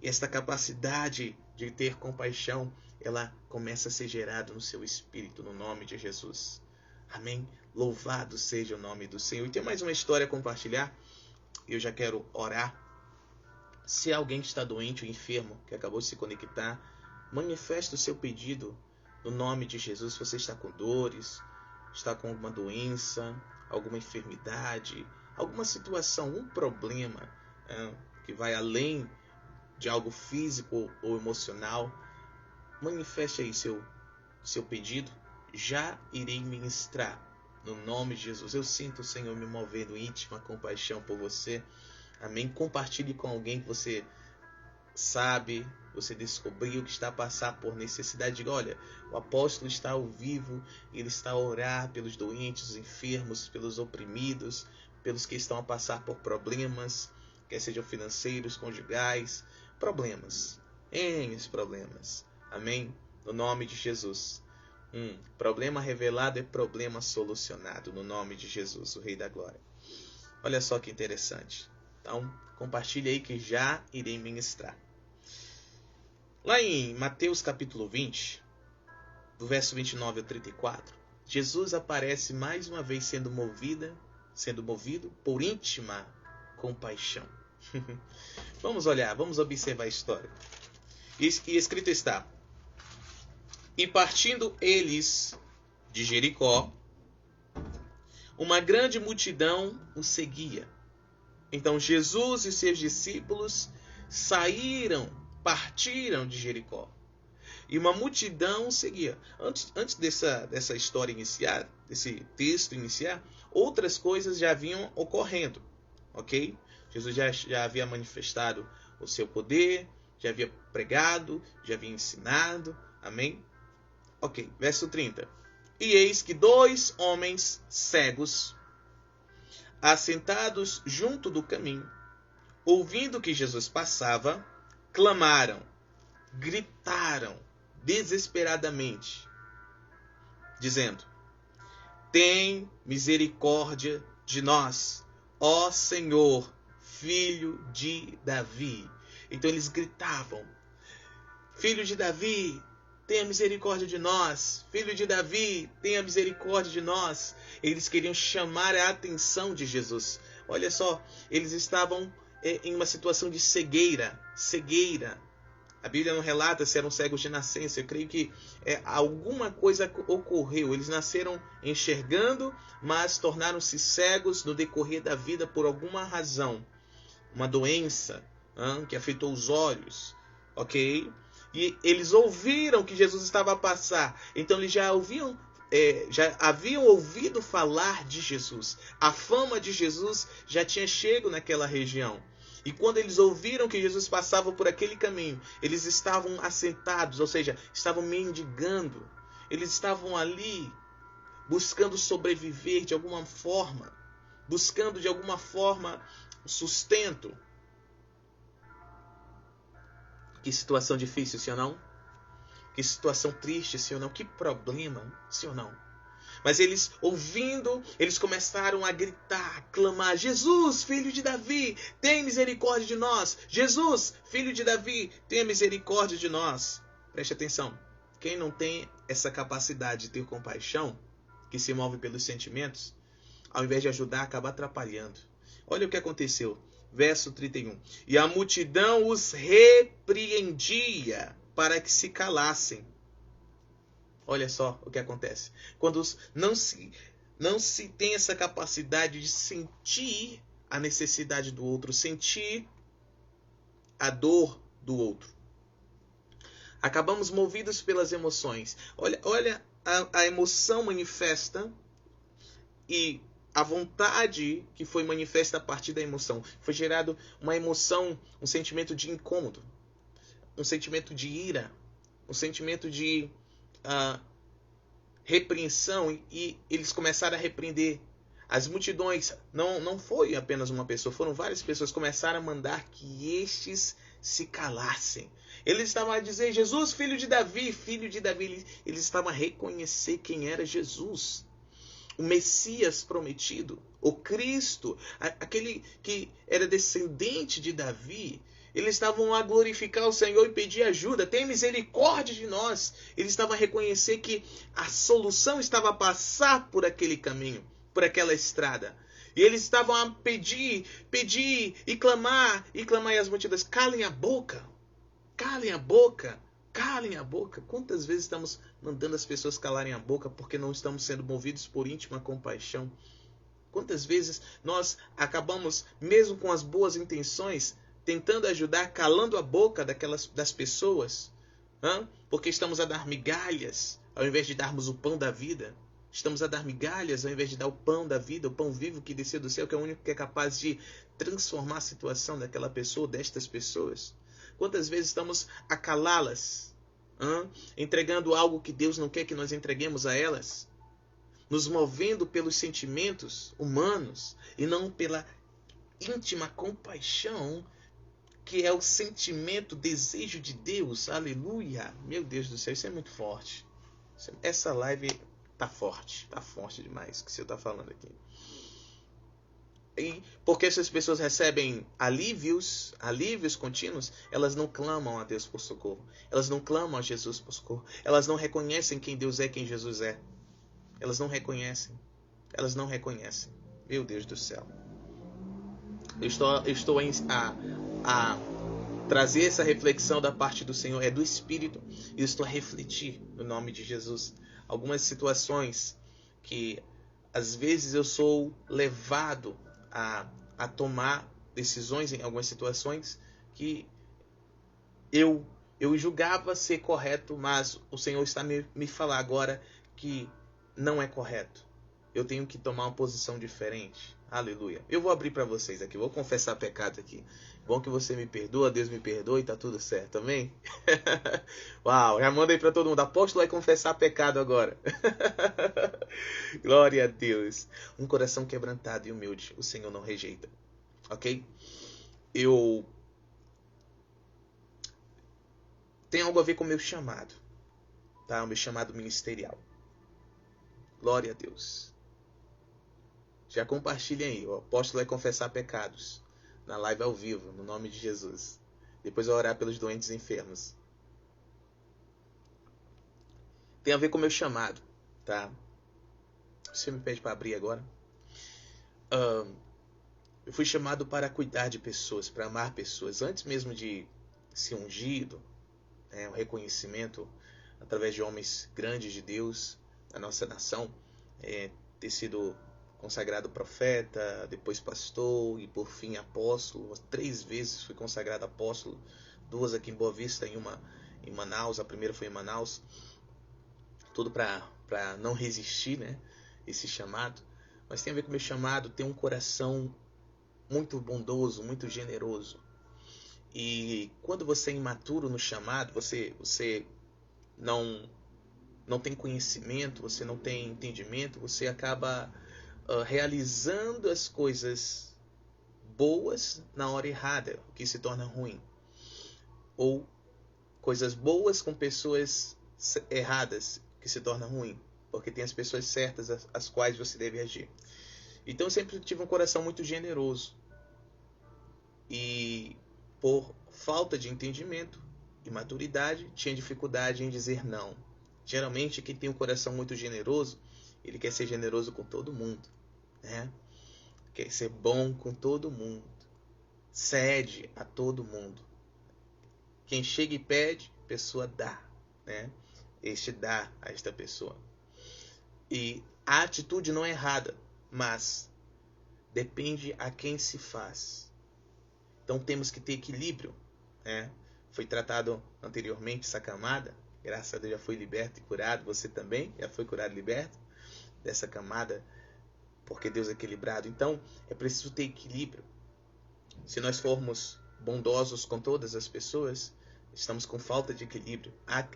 E esta capacidade de ter compaixão, ela começa a ser gerada no seu espírito, no nome de Jesus. Amém? Louvado seja o nome do Senhor. E tem mais uma história a compartilhar. Eu já quero orar. Se alguém que está doente ou enfermo, que acabou de se conectar, manifeste o seu pedido no nome de Jesus. Se você está com dores, está com alguma doença, alguma enfermidade, alguma situação, um problema que vai além de algo físico ou emocional, manifeste aí seu pedido. Já irei ministrar no nome de Jesus. Eu sinto o Senhor me movendo íntima compaixão por você. Amém? Compartilhe com alguém que você sabe, você descobriu que está a passar por necessidade. Diga, olha, o apóstolo está ao vivo, ele está a orar pelos doentes, os enfermos, pelos oprimidos, pelos que estão a passar por problemas, quer sejam financeiros, conjugais, problemas, N problemas. Amém? No nome de Jesus. Problema revelado é problema solucionado no nome de Jesus, o Rei da Glória. Olha só que interessante. Então, compartilhe aí que já irei ministrar. Lá em Mateus capítulo 20, do verso 29 ao 34, Jesus aparece mais uma vez sendo movido por íntima compaixão. Vamos olhar, vamos observar a história. E escrito está: E partindo eles de Jericó, uma grande multidão o seguia. Então Jesus e seus discípulos partiram de Jericó. E uma multidão o seguia. Antes dessa história iniciar, desse texto iniciar, outras coisas já vinham ocorrendo. Ok? Jesus já havia manifestado o seu poder, já havia pregado, já havia ensinado. Amém? Ok, verso 30. E eis que 2 homens cegos, assentados junto do caminho, ouvindo que Jesus passava, clamaram, gritaram desesperadamente, dizendo: Tem misericórdia de nós, ó Senhor, Filho de Davi. Então eles gritavam: Filho de Davi, tenha misericórdia de nós. Filho de Davi, tenha misericórdia de nós. Eles queriam chamar a atenção de Jesus. Olha só, eles estavam em uma situação de cegueira. A Bíblia não relata se eram cegos de nascença. Eu creio que alguma coisa ocorreu. Eles nasceram enxergando, mas tornaram-se cegos no decorrer da vida por alguma razão. Uma doença que afetou os olhos. Ok? E eles ouviram que Jesus estava a passar. Então eles já haviam ouvido falar de Jesus. A fama de Jesus já tinha chegado naquela região. E quando eles ouviram que Jesus passava por aquele caminho, eles estavam assentados, ou seja, estavam mendigando. Eles estavam ali buscando sobreviver de alguma forma, buscando de alguma forma sustento. Que situação difícil, sim ou não? Que situação triste, sim ou não? Que problema, sim ou não? Mas eles, ouvindo, eles começaram a gritar, a clamar: Jesus, filho de Davi, tem misericórdia de nós. Jesus, filho de Davi, tenha misericórdia de nós. Preste atenção. Quem não tem essa capacidade de ter compaixão, que se move pelos sentimentos, ao invés de ajudar, acaba atrapalhando. Olha o que aconteceu. Verso 31. E a multidão os repreendia para que se calassem. Olha só o que acontece. Quando não se tem essa capacidade de sentir a necessidade do outro, sentir a dor do outro. Acabamos movidos pelas emoções. Olha a emoção manifesta e a vontade que foi manifesta a partir da emoção. Foi gerado uma emoção, um sentimento de incômodo, um sentimento de ira, um sentimento de repreensão, e eles começaram a repreender. As multidões, não foi apenas uma pessoa, foram várias pessoas, começaram a mandar que estes se calassem. Eles estavam a dizer, Jesus, filho de Davi, filho de Davi. Eles estavam a reconhecer quem era Jesus. O Messias prometido, o Cristo, aquele que era descendente de Davi. Eles estavam a glorificar o Senhor e pedir ajuda. Tem misericórdia de nós. Eles estavam a reconhecer que a solução estava a passar por aquele caminho, por aquela estrada. E eles estavam a pedir e clamar. E as multidões, calem a boca. Calem a boca. Calem a boca. Quantas vezes estamos mandando as pessoas calarem a boca porque não estamos sendo movidos por íntima compaixão? Quantas vezes nós acabamos, mesmo com as boas intenções, tentando ajudar, calando a boca das pessoas? Porque estamos a dar migalhas ao invés de darmos o pão da vida. Estamos a dar migalhas ao invés de dar o pão da vida, o pão vivo que desceu do céu, que é o único que é capaz de transformar a situação daquela pessoa, destas pessoas. Quantas vezes estamos a calá-las, entregando algo que Deus não quer que nós entreguemos a elas, nos movendo pelos sentimentos humanos e não pela íntima compaixão, que é o sentimento, desejo de Deus. Aleluia! Meu Deus do céu, isso é muito forte. Essa live tá forte demais, que você está falando aqui. E porque essas pessoas recebem alívios contínuos, elas não clamam a Deus por socorro. Elas não clamam a Jesus por socorro. Elas não reconhecem quem Deus é, quem Jesus é. Elas não reconhecem. Meu Deus do céu. Eu estou a trazer essa reflexão da parte do Senhor, é do Espírito. E eu estou a refletir no nome de Jesus. Algumas situações que às vezes eu sou levado a tomar decisões em algumas situações que eu julgava ser correto, mas o Senhor está me falar agora que não é correto. Eu tenho que tomar uma posição diferente. Aleluia. Eu vou abrir para vocês aqui, vou confessar pecado aqui. Bom que você me perdoa, Deus me perdoa e tá tudo certo, amém? Uau, já manda aí para todo mundo. Apóstolo vai confessar pecado agora. Glória a Deus. Um coração quebrantado e humilde, o Senhor não rejeita. Ok? Tem algo a ver com o meu chamado. Tá? O meu chamado ministerial. Glória a Deus. Já compartilhem aí. O apóstolo vai confessar pecados. Na live ao vivo, no nome de Jesus. Depois eu vou orar pelos doentes e enfermos. Tem a ver com o meu chamado. Tá? Você me pede para abrir agora. Eu fui chamado para cuidar de pessoas, para amar pessoas. Antes mesmo de ser ungido, um reconhecimento através de homens grandes de Deus, da nossa nação, ter sido consagrado profeta, depois pastor e por fim apóstolo. 3 vezes fui consagrado apóstolo, 2 aqui em Boa Vista e uma em Manaus. A primeira foi em Manaus. Tudo para não resistir, né, esse chamado. Mas tem a ver com o meu chamado, ter um coração muito bondoso, muito generoso. E quando você é imaturo no chamado, você não tem conhecimento, você não tem entendimento, você acaba realizando as coisas boas na hora errada, o que se torna ruim. Ou coisas boas com pessoas erradas, que se torna ruim, porque tem as pessoas certas às quais você deve agir. Então eu sempre tive um coração muito generoso. E por falta de entendimento e maturidade, tinha dificuldade em dizer não. Geralmente quem tem um coração muito generoso, ele quer ser generoso com todo mundo, né? Quer ser bom com todo mundo, cede a todo mundo. Quem chega e pede, a pessoa dá, né? Este dá a esta pessoa. E a atitude não é errada, mas depende a quem se faz. Então temos que ter equilíbrio, né? Foi tratado anteriormente essa camada, graças a Deus já foi liberto e curado. Você também já foi curado e liberto dessa camada, porque Deus é equilibrado. Então é preciso ter equilíbrio. Se nós formos bondosos com todas as pessoas, estamos com falta de equilíbrio. Há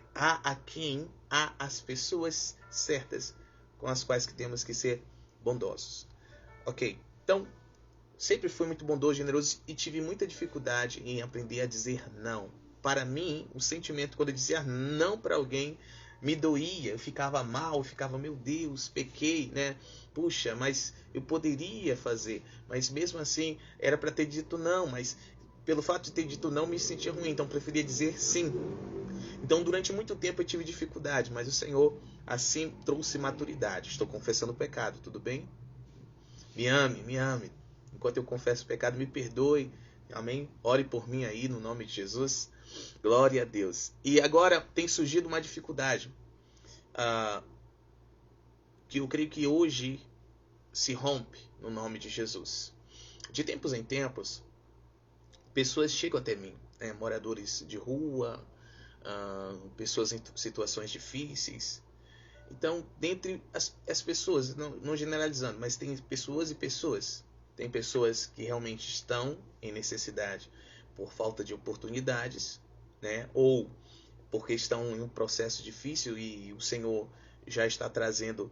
as pessoas certas com as quais que temos que ser bondosos. Ok, então sempre fui muito bondoso, generoso e tive muita dificuldade em aprender a dizer não. Para mim, o sentimento quando eu dizia não para alguém me doía, eu ficava mal, eu ficava, meu Deus, pequei, né? Puxa, mas eu poderia fazer, mas mesmo assim era para ter dito não, mas pelo fato de ter dito não me sentia ruim, então eu preferia dizer sim. Então durante muito tempo eu tive dificuldade, mas o Senhor assim trouxe maturidade. Estou confessando o pecado, tudo bem? Me ame, me ame. Enquanto eu confesso o pecado, me perdoe. Amém? Ore por mim aí no nome de Jesus. Glória a Deus. E agora tem surgido uma dificuldade que eu creio que hoje se rompe no nome de Jesus. De tempos em tempos, pessoas chegam até mim, moradores de rua, pessoas em situações difíceis. Então, dentre as pessoas, não generalizando, mas tem pessoas e pessoas. Tem pessoas que realmente estão em necessidade por falta de oportunidades, né? Ou porque estão em um processo difícil e o Senhor já está trazendo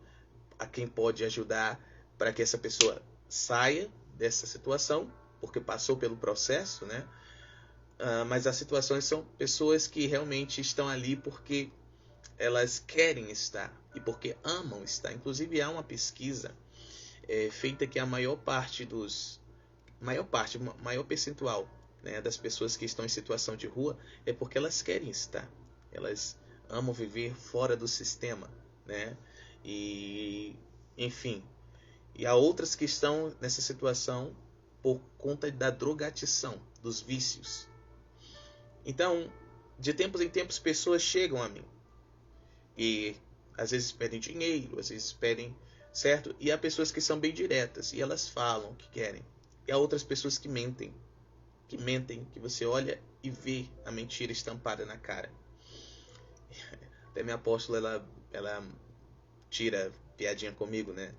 a quem pode ajudar para que essa pessoa saia dessa situação, porque passou pelo processo, né? Mas as situações são pessoas que realmente estão ali porque elas querem estar e porque amam estar. Inclusive há uma pesquisa feita que a maior percentual, né, das pessoas que estão em situação de rua é porque elas querem estar. Elas amam viver fora do sistema, né? E enfim, e há outras que estão nessa situação por conta da drogadição, dos vícios. Então, de tempos em tempos, pessoas chegam a mim e às vezes pedem dinheiro, às vezes pedem, certo? E há pessoas que são bem diretas e elas falam o que querem. E há outras pessoas que mentem, que você olha e vê a mentira estampada na cara. Até minha apóstola, ela tira piadinha comigo, né?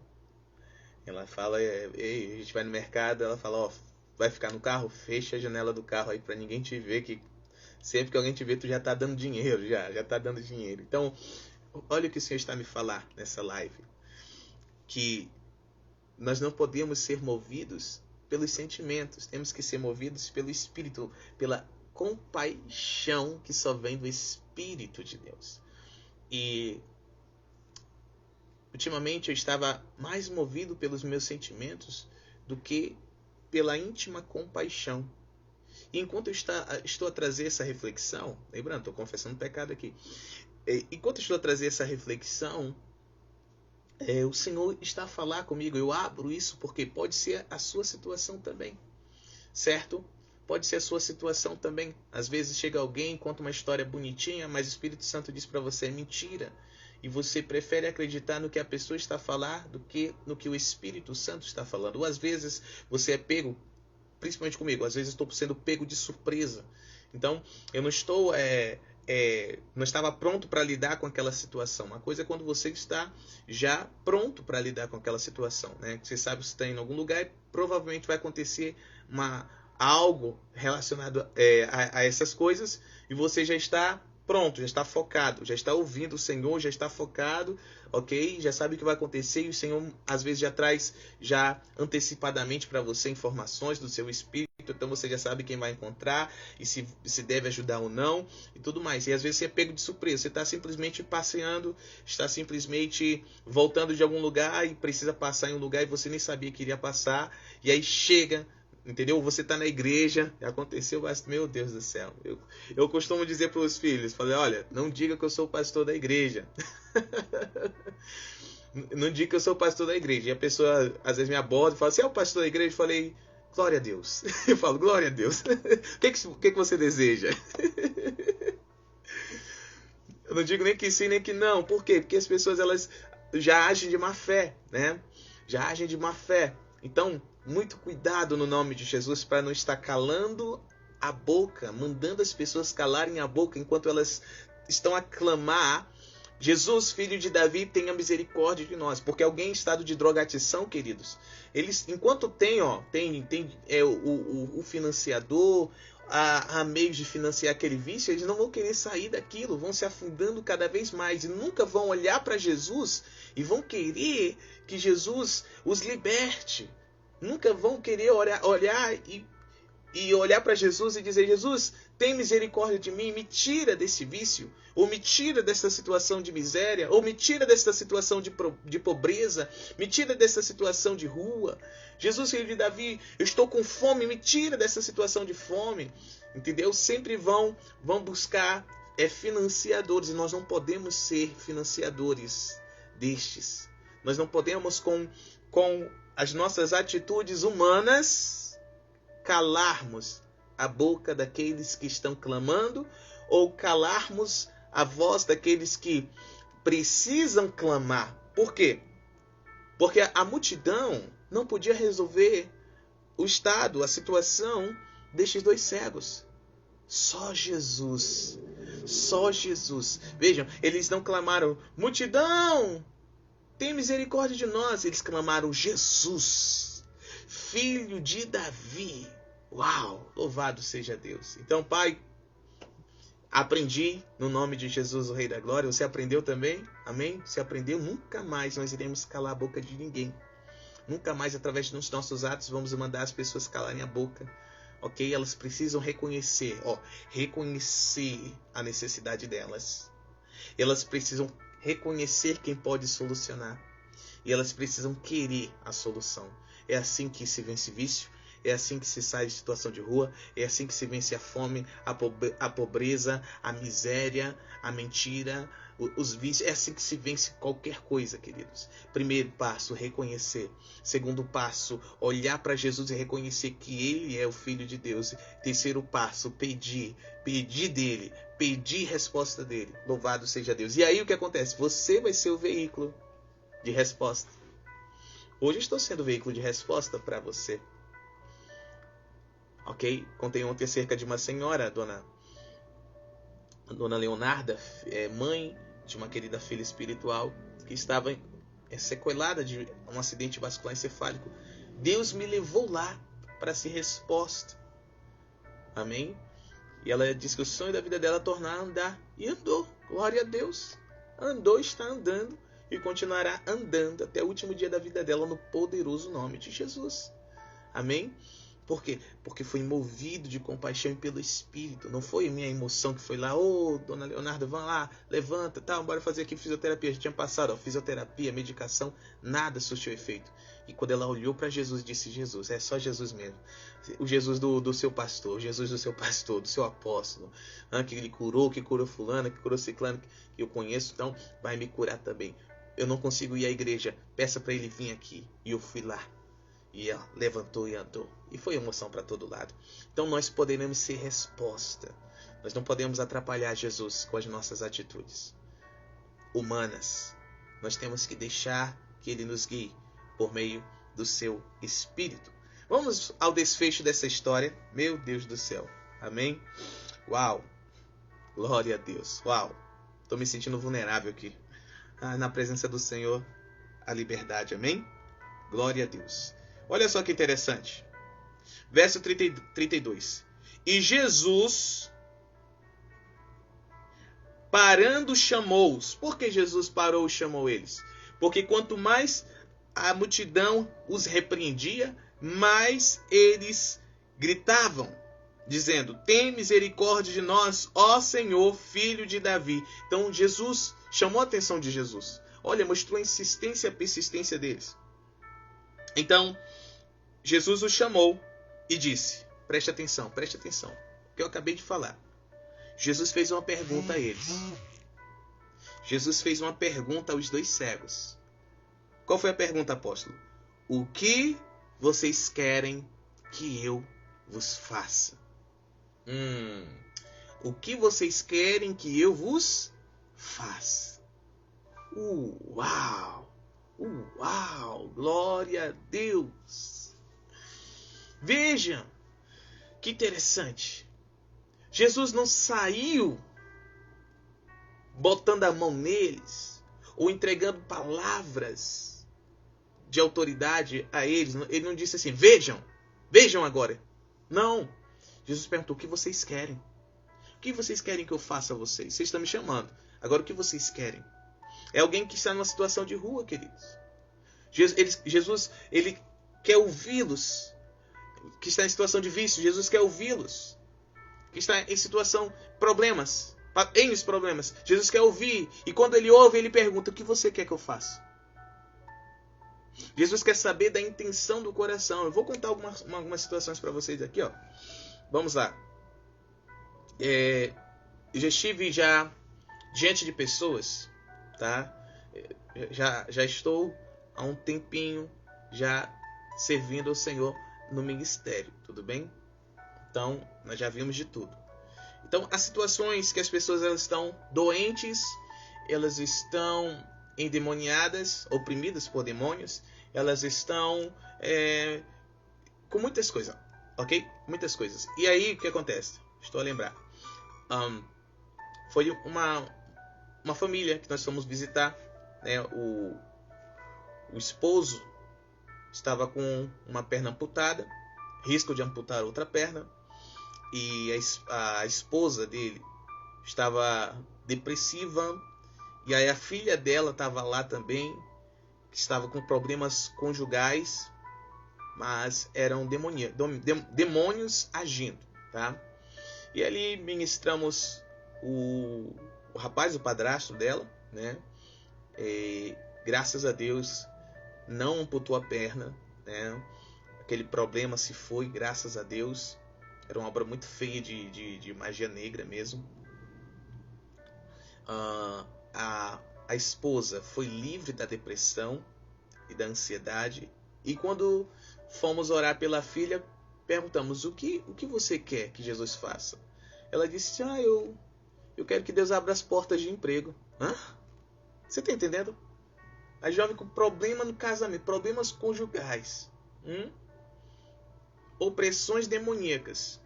Ela fala, a gente vai no mercado, ela fala, vai ficar no carro? Fecha a janela do carro aí pra ninguém te ver, que sempre que alguém te vê, tu já tá dando dinheiro, já tá dando dinheiro. Então, olha o que o Senhor está me falar nessa live. Que nós não podemos ser movidos pelos sentimentos, temos que ser movidos pelo Espírito, pela compaixão que só vem do Espírito de Deus. E ultimamente eu estava mais movido pelos meus sentimentos do que pela íntima compaixão. E enquanto eu estou a trazer essa reflexão, lembrando, estou confessando pecado aqui. Enquanto eu estou a trazer essa reflexão, o Senhor está a falar comigo. Eu abro isso porque pode ser a sua situação também, certo? Pode ser a sua situação também. Às vezes chega alguém, conta uma história bonitinha, mas o Espírito Santo diz para você, é mentira. E você prefere acreditar no que a pessoa está a falar do que no que o Espírito Santo está falando. Ou às vezes você é pego, principalmente comigo, às vezes estou sendo pego de surpresa. Então, eu não estava pronto para lidar com aquela situação. Uma coisa é quando você está já pronto para lidar com aquela situação, né? Você sabe que você está indo em algum lugar e provavelmente vai acontecer algo relacionado a essas coisas e você já está pronto, já está focado, já está ouvindo o Senhor, já está focado, ok? Já sabe o que vai acontecer e o Senhor às vezes já traz antecipadamente para você informações do seu espírito, então você já sabe quem vai encontrar e se deve ajudar ou não e tudo mais. E às vezes você é pego de surpresa, você está simplesmente passeando, está simplesmente voltando de algum lugar e precisa passar em um lugar e você nem sabia que iria passar e aí chega. Entendeu? Você está na igreja, aconteceu, mas meu Deus do céu. Eu costumo dizer para os filhos, falei, olha, não diga que eu sou o pastor da igreja. Não diga que eu sou o pastor da igreja. E a pessoa às vezes me aborda e fala, você é o pastor da igreja? Eu falei, glória a Deus. Eu falo, glória a Deus. O que você deseja? Eu não digo nem que sim, nem que não. Por quê? Porque as pessoas elas já agem de má fé, né? Já agem de má fé. Então, muito cuidado no nome de Jesus para não estar calando a boca, mandando as pessoas calarem a boca enquanto elas estão a clamar, Jesus, filho de Davi, tenha misericórdia de nós. Porque alguém em estado de drogadição, queridos, eles, enquanto tem o financiador, há meios de financiar aquele vício, eles não vão querer sair daquilo, vão se afundando cada vez mais e nunca vão olhar para Jesus e vão querer que Jesus os liberte. nunca vão querer olhar e olhar para Jesus e dizer: Jesus, tem misericórdia de mim, me tira desse vício, ou me tira dessa situação de miséria, ou me tira dessa situação de pobreza, me tira dessa situação de rua. Jesus, filho de Davi, eu estou com fome, me tira dessa situação de fome. Entendeu? Sempre vão buscar financiadores, e nós não podemos ser financiadores destes. Nós não podemos, com as nossas atitudes humanas, calarmos a boca daqueles que estão clamando, ou calarmos a voz daqueles que precisam clamar. Por quê? Porque a multidão não podia resolver o estado, a situação destes dois cegos. Só Jesus. Só Jesus. Vejam, eles não clamaram: multidão, tem misericórdia de nós. Eles clamaram: Jesus, filho de Davi. Uau, louvado seja Deus. Então, Pai, aprendi no nome de Jesus, o Rei da Glória. Você aprendeu também? Amém? Se aprendeu, nunca mais nós iremos calar a boca de ninguém. Nunca mais, através dos nossos atos, vamos mandar as pessoas calarem a boca. Ok? Elas precisam reconhecer a necessidade delas. Elas precisam reconhecer quem pode solucionar. E elas precisam querer a solução. É assim que se vence vício. É assim que se sai de situação de rua. É assim que se vence a fome, a pobreza, a miséria, a mentira, os vícios. É assim que se vence qualquer coisa, queridos. Primeiro passo, reconhecer. Segundo passo, olhar para Jesus e reconhecer que Ele é o Filho de Deus. Terceiro passo, pedir dele, pedir resposta dele. Louvado seja Deus. E aí o que acontece? Você vai ser o veículo de resposta. Hoje eu estou sendo o veículo de resposta para você. Ok? Contei ontem acerca de uma senhora, Dona Leonarda, mãe de uma querida filha espiritual, que estava sequelada de um acidente vascular encefálico. Deus me levou lá para ser resposta. Amém? E ela disse que o sonho da vida dela é tornar a andar. E andou. Glória a Deus. Andou, está andando e continuará andando até o último dia da vida dela, no poderoso nome de Jesus. Amém? Por quê? Porque foi movido de compaixão e pelo Espírito. Não foi minha emoção que foi lá: ô, Dona Leonarda, vamos lá, levanta, bora fazer aqui fisioterapia. Já tinha passado, fisioterapia, medicação, nada surtiu efeito. E quando ela olhou para Jesus, disse: Jesus, é só Jesus mesmo. O Jesus do seu pastor, o Jesus do seu pastor, do seu apóstolo, que ele curou, que curou fulano, que curou ciclano, que eu conheço, então vai me curar também. Eu não consigo ir à igreja, peça para ele vir aqui. E eu fui lá. E ela levantou e andou. E foi emoção para todo lado. Então nós poderemos ser resposta. Nós não podemos atrapalhar Jesus com as nossas atitudes humanas. Nós temos que deixar que Ele nos guie por meio do seu Espírito. Vamos ao desfecho dessa história. Meu Deus do céu. Amém? Uau. Glória a Deus. Uau. Estou me sentindo vulnerável aqui. Na presença do Senhor, a liberdade. Amém? Glória a Deus. Olha só que interessante. Verso 32. E Jesus, parando, chamou-os. Por que Jesus parou e chamou eles? Porque quanto mais a multidão os repreendia, mais eles gritavam, dizendo: tem misericórdia de nós, ó Senhor, filho de Davi. Então Jesus chamou a atenção de Jesus. Olha, mostrou a insistência e a persistência deles. Então Jesus os chamou e disse: preste atenção, o que eu acabei de falar. Jesus fez uma pergunta a eles. Jesus fez uma pergunta aos dois cegos. Qual foi a pergunta, apóstolo? O que vocês querem que eu vos faça? O que vocês querem que eu vos faça? Uau! Uau! Glória a Deus! Veja, que interessante. Jesus não saiu botando a mão neles ou entregando palavras de autoridade a eles. Ele não disse assim: vejam agora. Não. Jesus perguntou: o que vocês querem? O que vocês querem que eu faça a vocês? Vocês estão me chamando. Agora o que vocês querem? É alguém que está numa situação de rua, queridos. Jesus, ele quer ouvi-los. Que está em situação de vício, Jesus quer ouvi-los. Que está em situação, problemas, N problemas, Jesus quer ouvir. E quando ele ouve, ele pergunta: o que você quer que eu faça? Jesus quer saber da intenção do coração. Eu vou contar algumas situações para vocês aqui, ó. Vamos lá. Já estive diante de pessoas, tá? Já estou há um tempinho já servindo ao Senhor no ministério, tudo bem? Então, nós já vimos de tudo. Então, as situações que as pessoas elas estão doentes, elas estão endemoniadas, oprimidas por demônios, elas estão com muitas coisas, ok? Muitas coisas. E aí, o que acontece? Estou a lembrar. Foi uma família que nós fomos visitar, né? O esposo estava com uma perna amputada, risco de amputar outra perna, e a esposa dele estava depressiva, e aí a filha dela estava lá também, que estava com problemas conjugais, mas eram demônios agindo, tá? E ali ministramos o rapaz, o padrasto dela, né? E, graças a Deus, não amputou a perna, né? Aquele problema se foi, graças a Deus. Era uma obra muito feia de magia negra mesmo. A esposa foi livre da depressão e da ansiedade. E quando fomos orar pela filha, perguntamos: o que você quer que Jesus faça? Ela disse: eu quero que Deus abra as portas de emprego. Hã? Você está entendendo? A jovem com problema no casamento, problemas conjugais, opressões demoníacas,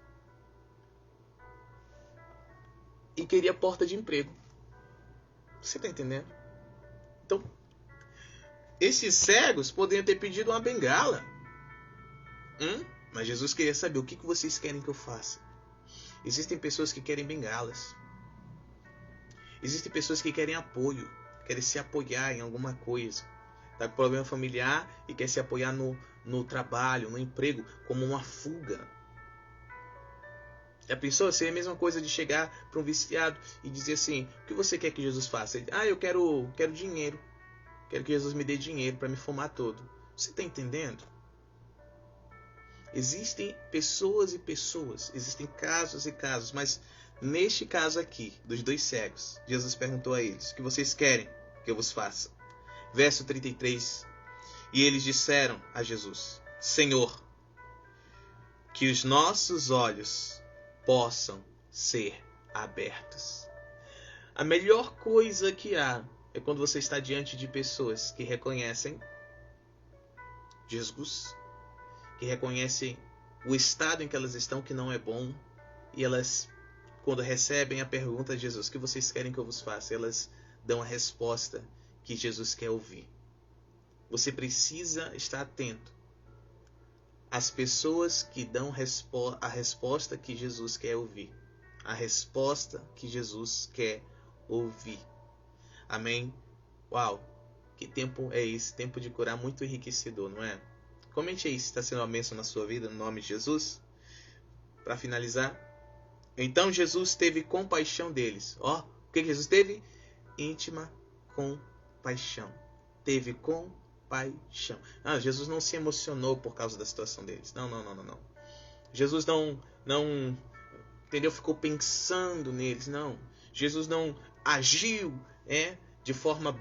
e queria porta de emprego. Você está entendendo? Então, esses cegos poderiam ter pedido uma bengala, mas Jesus queria saber: o que vocês querem que eu faça? Existem pessoas que querem bengalas. Existem pessoas que querem apoio, querem se apoiar em alguma coisa. Está com problema familiar e quer se apoiar no trabalho, no emprego, como uma fuga. Já pensou? Seria a mesma coisa de chegar para um viciado e dizer assim: o que você quer que Jesus faça? Ele: eu quero dinheiro. Quero que Jesus me dê dinheiro para me fumar todo. Você está entendendo? Existem pessoas e pessoas, existem casos e casos, mas neste caso aqui, dos dois cegos, Jesus perguntou a eles: o que vocês querem que eu vos faça? Verso 33. E eles disseram a Jesus: Senhor, que os nossos olhos possam ser abertos. A melhor coisa que há é quando você está diante de pessoas que reconhecem Jesus, que reconhecem o estado em que elas estão, que não é bom, e elas, quando recebem a pergunta de Jesus: o que vocês querem que eu vos faça? Elas dão a resposta que Jesus quer ouvir. Você precisa estar atento às pessoas que dão a resposta que Jesus quer ouvir. A resposta que Jesus quer ouvir. Amém? Uau! Que tempo é esse? Tempo de curar, muito enriquecedor, não é? Comente aí se está sendo uma bênção na sua vida, no nome de Jesus. Para finalizar. Então Jesus teve compaixão deles. O que Jesus teve? Íntima compaixão. Teve compaixão. Jesus não se emocionou por causa da situação deles. Não. Jesus não entendeu? Ficou pensando neles. Não. Jesus não agiu de forma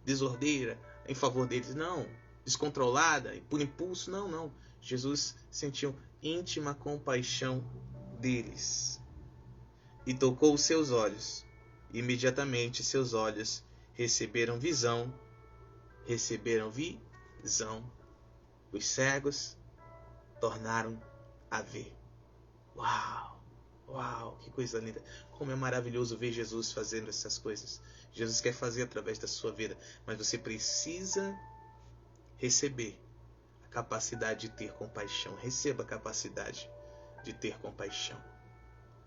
desordeira em favor deles. Não. Descontrolada, por impulso. Não. Jesus sentiu íntima compaixão deles. E tocou os seus olhos. Imediatamente seus olhos receberam visão. Os cegos tornaram a ver. Uau, que coisa linda. Como é maravilhoso ver Jesus fazendo essas coisas. Jesus quer fazer através da sua vida. Mas você precisa receber a capacidade de ter compaixão. Receba a capacidade de ter compaixão.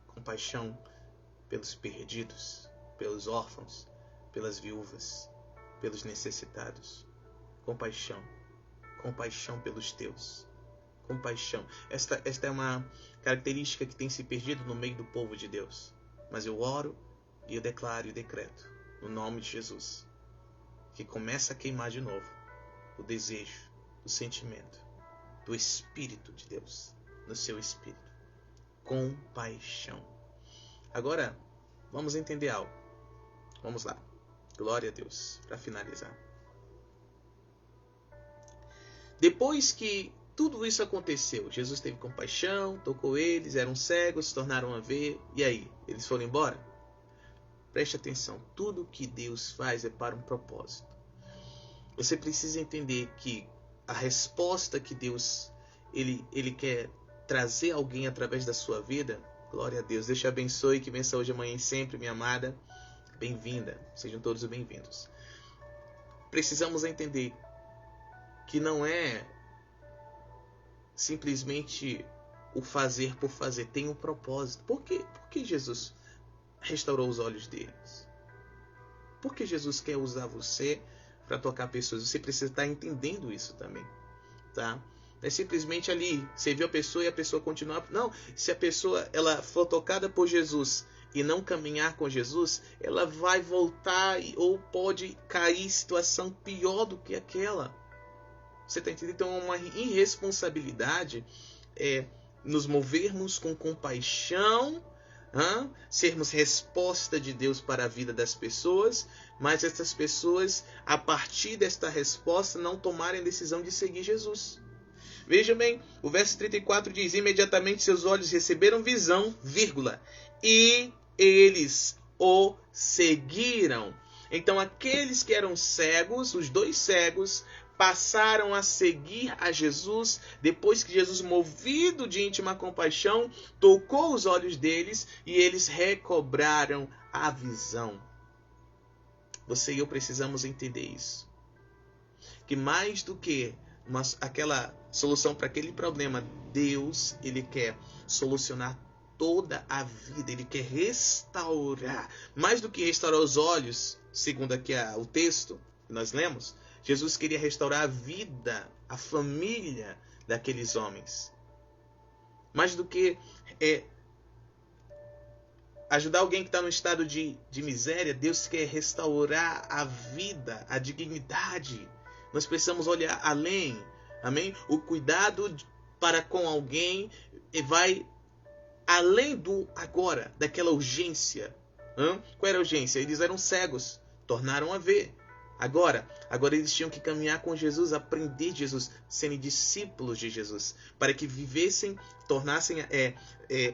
Compaixão pelos perdidos, pelos órfãos, pelas viúvas, pelos necessitados. compaixão. Compaixão pelos teus. Compaixão. Esta é uma característica que tem se perdido no meio do povo de Deus. Mas eu oro e eu declaro e decreto, no nome de Jesus, que começa a queimar de novo o desejo, o sentimento do Espírito de Deus, no seu espírito. Compaixão. Agora, vamos entender algo. Vamos lá. Glória a Deus. Para finalizar. Depois que tudo isso aconteceu, Jesus teve compaixão, tocou eles, eram cegos, se tornaram a ver. E aí? Eles foram embora? Preste atenção. Tudo que Deus faz é para um propósito. Você precisa entender que a resposta que Deus ele quer trazer alguém através da sua vida. Glória a Deus. Deus te abençoe, que vença hoje, amanhã e sempre, minha amada. Bem-vinda. Sejam todos bem-vindos. Precisamos entender que não é simplesmente o fazer por fazer. Tem um propósito. Por que Jesus restaurou os olhos deles? Por que Jesus quer usar você para tocar pessoas? Você precisa estar entendendo isso também, tá? Não é simplesmente ali, você viu a pessoa e a pessoa continuar. Não, se a pessoa ela for tocada por Jesus e não caminhar com Jesus, ela vai voltar ou pode cair em situação pior do que aquela. Você está entendendo? Então é uma irresponsabilidade nos movermos com compaixão, sermos resposta de Deus para a vida das pessoas, mas essas pessoas, a partir desta resposta, não tomarem a decisão de seguir Jesus. Veja bem, o verso 34 diz: imediatamente seus olhos receberam visão, vírgula, e eles o seguiram. Então aqueles que eram cegos, os dois cegos, passaram a seguir a Jesus, depois que Jesus, movido de íntima compaixão, tocou os olhos deles e eles recobraram a visão. Você e eu precisamos entender isso. Que mais do que aquela solução para aquele problema, Deus, ele quer solucionar toda a vida, ele quer restaurar. Mais do que restaurar os olhos, segundo aqui o texto que nós lemos, Jesus queria restaurar a vida, a família daqueles homens. Mais do que ajudar alguém que está no estado de miséria, Deus quer restaurar a vida, a dignidade. Nós precisamos olhar além, amém? O cuidado para com alguém vai além do agora, daquela urgência. Qual era a urgência? Eles eram cegos, tornaram a ver. Agora eles tinham que caminhar com Jesus, aprender de Jesus, serem discípulos de Jesus, para que vivessem, tornassem,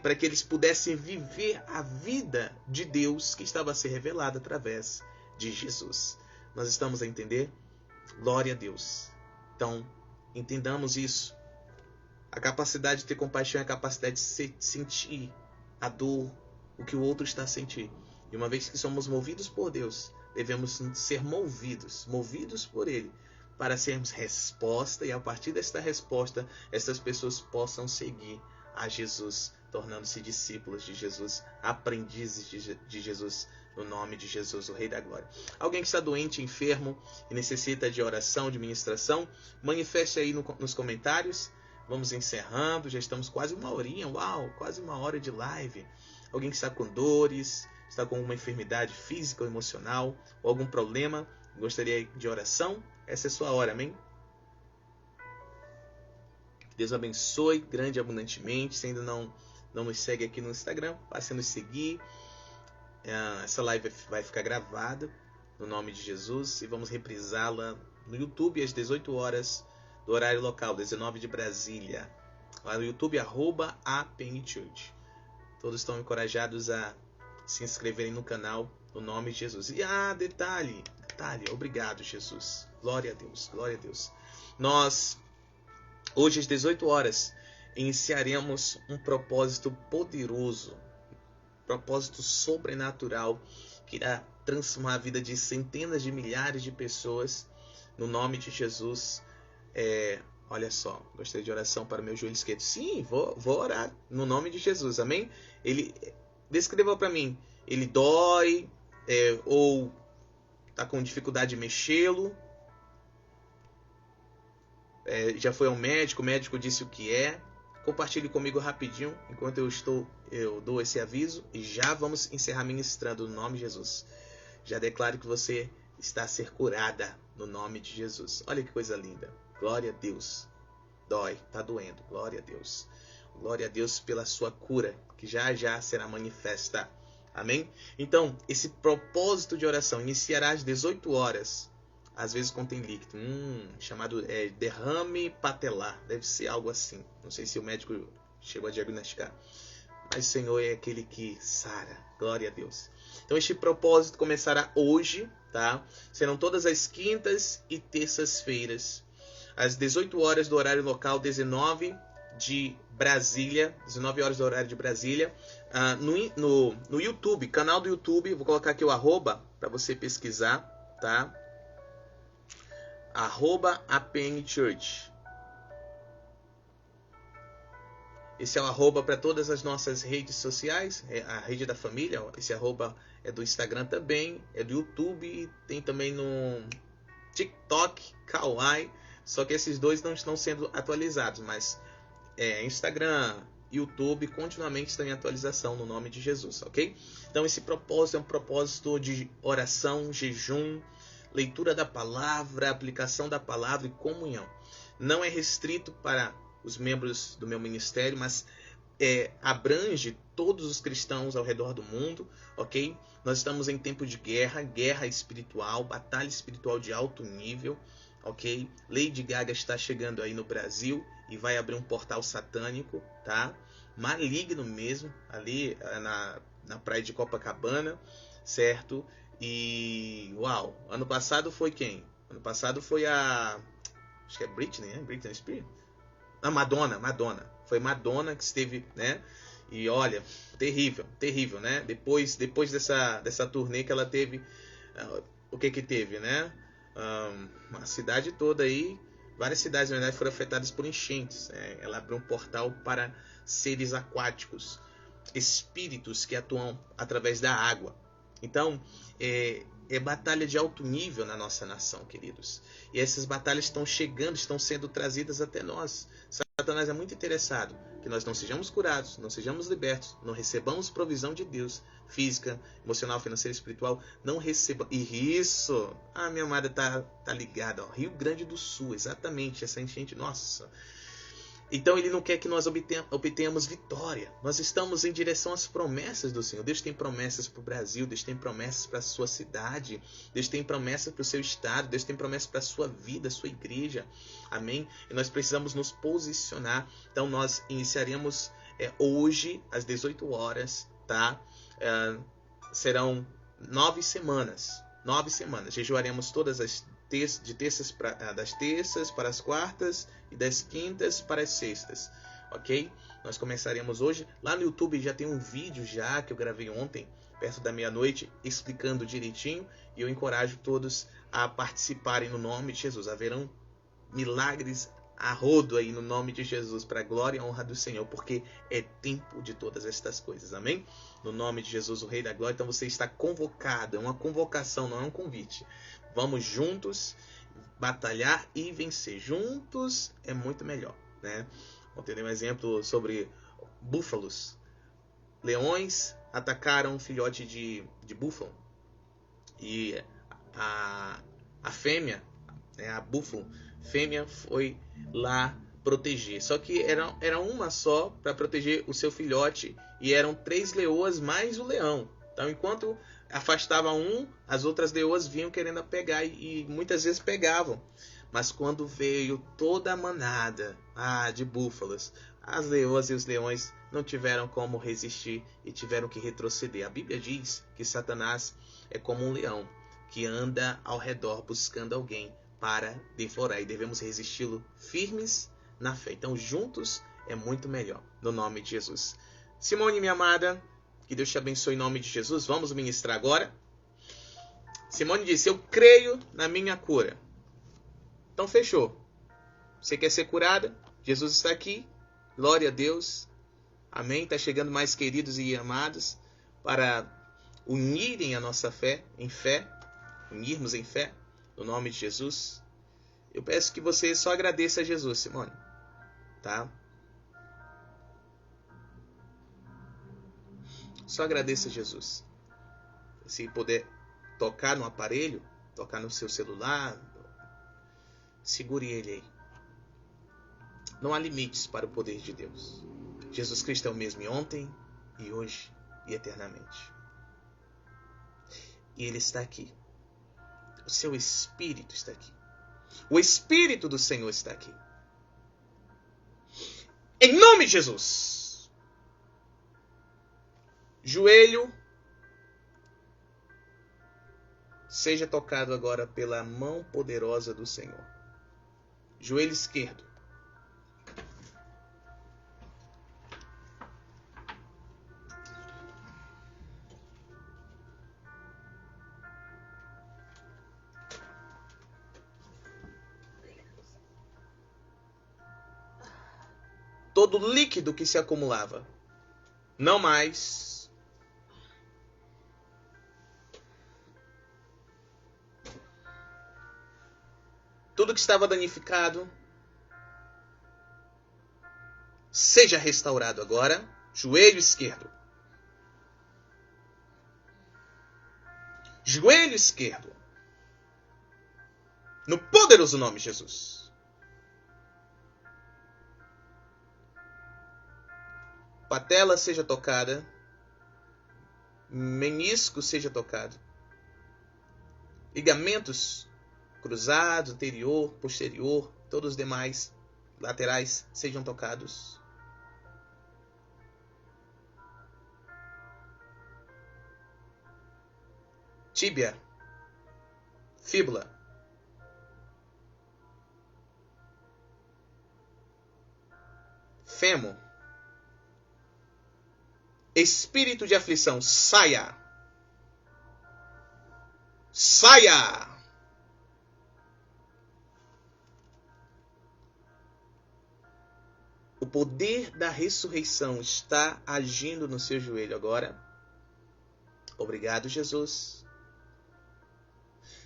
para que eles pudessem viver a vida de Deus que estava a ser revelada através de Jesus. Nós estamos a entender? Glória a Deus. Então, entendamos isso. A capacidade de ter compaixão é a capacidade de sentir a dor, o que o outro está a sentir. E uma vez que somos movidos por Deus, devemos ser movidos por Ele, para sermos resposta, e a partir desta resposta, essas pessoas possam seguir a Jesus, tornando-se discípulos de Jesus, aprendizes de Jesus, no nome de Jesus, o Rei da Glória. Alguém que está doente, enfermo e necessita de oração, de ministração, manifeste aí nos comentários. Vamos encerrando, já estamos quase uma horinha, quase uma hora de live. Alguém que está com dores, está com alguma enfermidade física ou emocional, ou algum problema, gostaria de oração, essa é a sua hora, amém? Que Deus abençoe grande e abundantemente. Se ainda não nos segue aqui no Instagram, passe a nos seguir. Essa live vai ficar gravada no nome de Jesus e vamos reprisá-la no YouTube às 18 horas do horário local, 19 de Brasília, lá no YouTube, @APNChurch. Todos estão encorajados a se inscreverem no canal, no nome de Jesus. E detalhe, obrigado, Jesus. Glória a Deus, glória a Deus. Nós, hoje às 18 horas, iniciaremos um propósito poderoso, propósito sobrenatural, que irá transformar a vida de centenas de milhares de pessoas, no nome de Jesus. Olha só, gostaria de oração para o meu joelho esquerdo. Sim, vou orar no nome de Jesus, amém? Ele descreva para mim, ele dói, ou está com dificuldade de mexê-lo? já foi ao médico, o médico disse o que é. Compartilhe comigo rapidinho, enquanto eu dou esse aviso, e já vamos encerrar ministrando no nome de Jesus. Já declaro que você está a ser curada no nome de Jesus. Olha que coisa linda. Glória a Deus. Dói, está doendo. Glória a Deus. Glória a Deus pela sua cura, que já já será manifesta. Amém? Então, esse propósito de oração iniciará às 18 horas. Às vezes contém líquido, chamado derrame patelar. Deve ser algo assim. Não sei se o médico chegou a diagnosticar. Mas o Senhor é aquele que sara. Glória a Deus. Então este propósito começará hoje, tá? Serão todas as quintas e terças-feiras, às 18 horas do horário local, 19 de Brasília, 19 horas do horário de Brasília, no YouTube, canal do YouTube. Vou colocar aqui o arroba para você pesquisar, tá? @APN Church. Esse é o arroba para todas as nossas redes sociais, a rede da família. Esse arroba é do Instagram também, é do YouTube, tem também no TikTok, Kawaii. Só que esses dois não estão sendo atualizados, mas Instagram, YouTube continuamente estão em atualização no nome de Jesus, ok? Então esse propósito é um propósito de oração, jejum, leitura da palavra, aplicação da palavra e comunhão. Não é restrito para os membros do meu ministério, mas abrange todos os cristãos ao redor do mundo, ok? Nós estamos em tempo de guerra espiritual, batalha espiritual de alto nível, ok? Lady Gaga está chegando aí no Brasil e vai abrir um portal satânico, tá? Maligno mesmo, ali na praia de Copacabana, certo? E uau, ano passado foi quem? Ano passado foi acho que é Britney, né? Britney Spears. Madonna. Foi Madonna que esteve, né? E olha, terrível, né? Depois dessa turnê que ela teve, o que teve, né? A cidade toda aí, várias cidades na verdade foram afetadas por enchentes. Ela abriu um portal para seres aquáticos, espíritos que atuam através da água. Então, é batalha de alto nível na nossa nação, queridos. E essas batalhas estão chegando, estão sendo trazidas até nós. Satanás é muito interessado que nós não sejamos curados, não sejamos libertos, não recebamos provisão de Deus, física, emocional, financeira, espiritual, não receba. E isso, minha amada tá ligada, ó, Rio Grande do Sul, exatamente, essa enchente, nossa. Então ele não quer que nós obtenhamos vitória. Nós estamos em direção às promessas do Senhor. Deus tem promessas para o Brasil, Deus tem promessas para a sua cidade, Deus tem promessas para o seu estado, Deus tem promessas para a sua vida, a sua igreja. Amém? E nós precisamos nos posicionar. Então nós iniciaremos hoje, às 18 horas, tá? Serão 9 semanas. 9 semanas. Jejuaremos todas as das terças para as quartas e das quintas para as sextas, ok? Nós começaremos hoje. Lá no YouTube já tem um vídeo que eu gravei ontem, perto da meia-noite, explicando direitinho. E eu encorajo todos a participarem no nome de Jesus. Haverão milagres a rodo aí no nome de Jesus, para a glória e honra do Senhor, porque é tempo de todas estas coisas, amém? No nome de Jesus, o Rei da Glória. Então você está convocado, é uma convocação, não é um convite. Vamos juntos batalhar e vencer. Juntos é muito melhor, né? Vou ter um exemplo sobre búfalos. Leões atacaram um filhote de búfalo. E a fêmea, a búfalo fêmea, foi lá proteger. Só que era uma só para proteger o seu filhote. E eram 3 leoas mais o leão. Então, enquanto afastava um, as outras leoas vinham querendo pegar e muitas vezes pegavam. Mas quando veio toda a manada de búfalos, as leoas e os leões não tiveram como resistir e tiveram que retroceder. A Bíblia diz que Satanás é como um leão que anda ao redor buscando alguém para devourar, e devemos resisti-lo firmes na fé. Então, juntos é muito melhor, no nome de Jesus. Simone, minha amada, que Deus te abençoe em nome de Jesus. Vamos ministrar agora. Simone disse: eu creio na minha cura. Então fechou. Você quer ser curada? Jesus está aqui. Glória a Deus. Amém. Está chegando mais queridos e amados para unirem a nossa fé em fé. Unirmos em fé. No nome de Jesus. Eu peço que você só agradeça a Jesus, Simone. Tá? Só agradeça a Jesus. Se puder tocar no aparelho, tocar no seu celular, segure ele aí. Não há limites para o poder de Deus. Jesus Cristo é o mesmo ontem, e hoje, e eternamente. E Ele está aqui. O seu Espírito está aqui. O Espírito do Senhor está aqui. Em nome de Jesus. Joelho, seja tocado agora pela mão poderosa do Senhor. Joelho esquerdo. Todo líquido que se acumulava, não mais. Tudo que estava danificado, seja restaurado agora. Joelho esquerdo. Joelho esquerdo. No poderoso nome de Jesus. Patela seja tocada. Menisco seja tocado. Ligamentos cruzados, anterior, posterior, todos os demais laterais sejam tocados. Tíbia, fíbula, fêmur, espírito de aflição, saia! Saia! O poder da ressurreição está agindo no seu joelho agora. Obrigado, Jesus.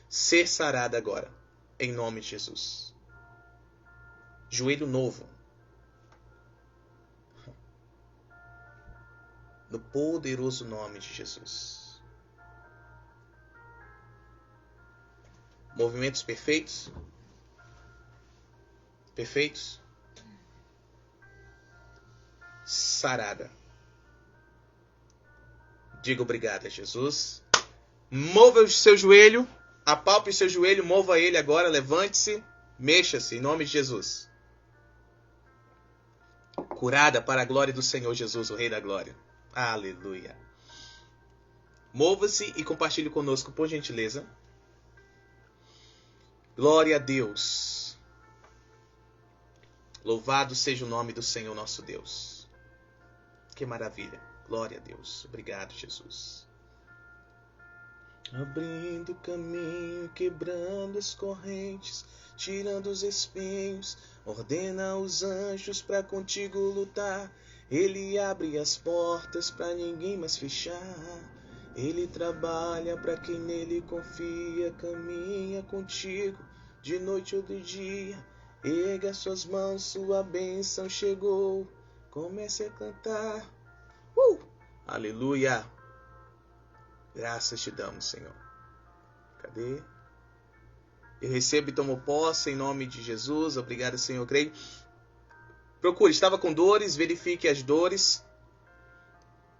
Ser sarada agora, em nome de Jesus. Joelho novo. No poderoso nome de Jesus. Movimentos perfeitos. Perfeitos. Sarada. Diga obrigado a Jesus. Mova o seu joelho. Apalpe o seu joelho. Mova ele agora. Levante-se. Mexa-se em nome de Jesus. Curada para a glória do Senhor Jesus, o Rei da Glória. Aleluia. Mova-se e compartilhe conosco, por gentileza. Glória a Deus. Louvado seja o nome do Senhor nosso Deus. Que maravilha. Glória a Deus. Obrigado, Jesus. Abrindo caminho, quebrando as correntes, tirando os espinhos, ordena os anjos para contigo lutar. Ele abre as portas para ninguém mais fechar. Ele trabalha para quem nele confia, caminha contigo de noite ou de dia. Erga suas mãos, sua bênção chegou. Comece a cantar. Aleluia. Graças te damos, Senhor. Cadê? Eu recebo e tomo posse em nome de Jesus. Obrigado, Senhor. Creio. Procure, estava com dores, verifique as dores.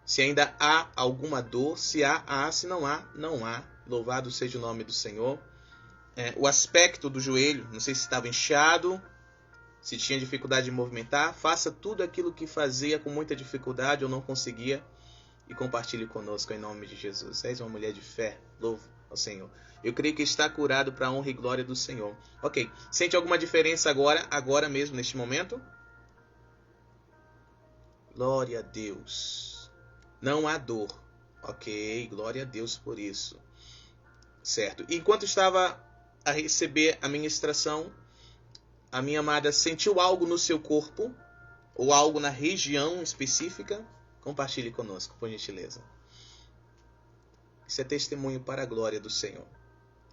Se ainda há alguma dor, se há. Se não há, não há. Louvado seja o nome do Senhor. O aspecto do joelho, não sei se estava inchado, se tinha dificuldade de movimentar. Faça tudo aquilo que fazia com muita dificuldade ou não conseguia e compartilhe conosco em nome de Jesus. És uma mulher de fé. Louvo ao Senhor. Eu creio que está curado para a honra e glória do Senhor. Ok. Sente alguma diferença agora mesmo, neste momento? Glória a Deus. Não há dor. Ok. Glória a Deus por isso. Certo. Enquanto estava a receber a ministração, a minha amada sentiu algo no seu corpo ou algo na região específica? Compartilhe conosco, por gentileza. Isso é testemunho para a glória do Senhor.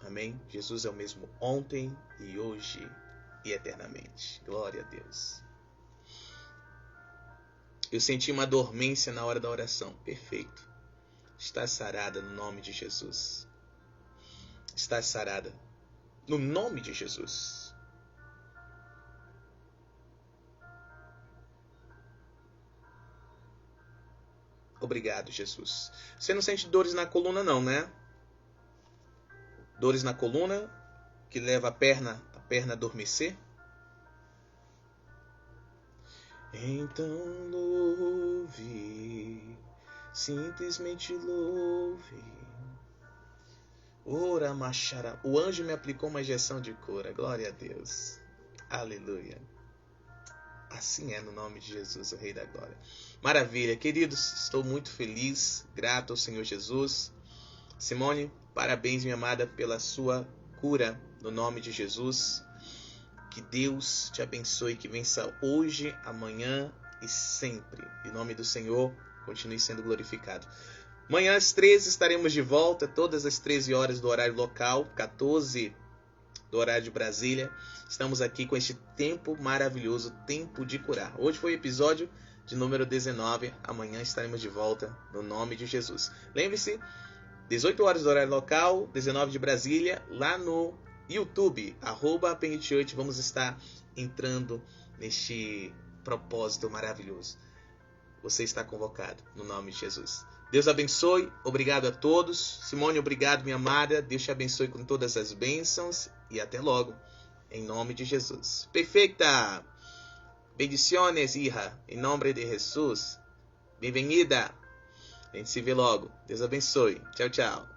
Amém? Jesus é o mesmo ontem e hoje e eternamente. Glória a Deus. Eu senti uma dormência na hora da oração. Perfeito. Está sarada no nome de Jesus. Está sarada no nome de Jesus. Obrigado, Jesus. Você não sente dores na coluna não, né? Dores na coluna que leva a perna a adormecer? Então louve, simplesmente louve. Ora machara. O anjo me aplicou uma injeção de cura. Glória a Deus. Aleluia. Assim é no nome de Jesus, o Rei da Glória. Maravilha, queridos. Estou muito feliz, grato ao Senhor Jesus. Simone, parabéns, minha amada, pela sua cura no nome de Jesus. Que Deus te abençoe, que vença hoje, amanhã e sempre. Em nome do Senhor, continue sendo glorificado. Amanhã às 13 estaremos de volta, todas as 13 horas do horário local, 14 do horário de Brasília. Estamos aqui com este tempo maravilhoso, tempo de curar. Hoje foi o episódio de número 19, amanhã estaremos de volta no nome de Jesus. Lembre-se, 18 horas do horário local, 19 de Brasília, lá no YouTube, @Penitchurch, vamos estar entrando neste propósito maravilhoso. Você está convocado no nome de Jesus. Deus abençoe, obrigado a todos. Simone, obrigado, minha amada. Deus te abençoe com todas as bênçãos e até logo, em nome de Jesus. Perfeita! Bendiciones, hija, em nome de Jesus. Bem-vinda. A gente se vê logo. Deus abençoe. Tchau, tchau.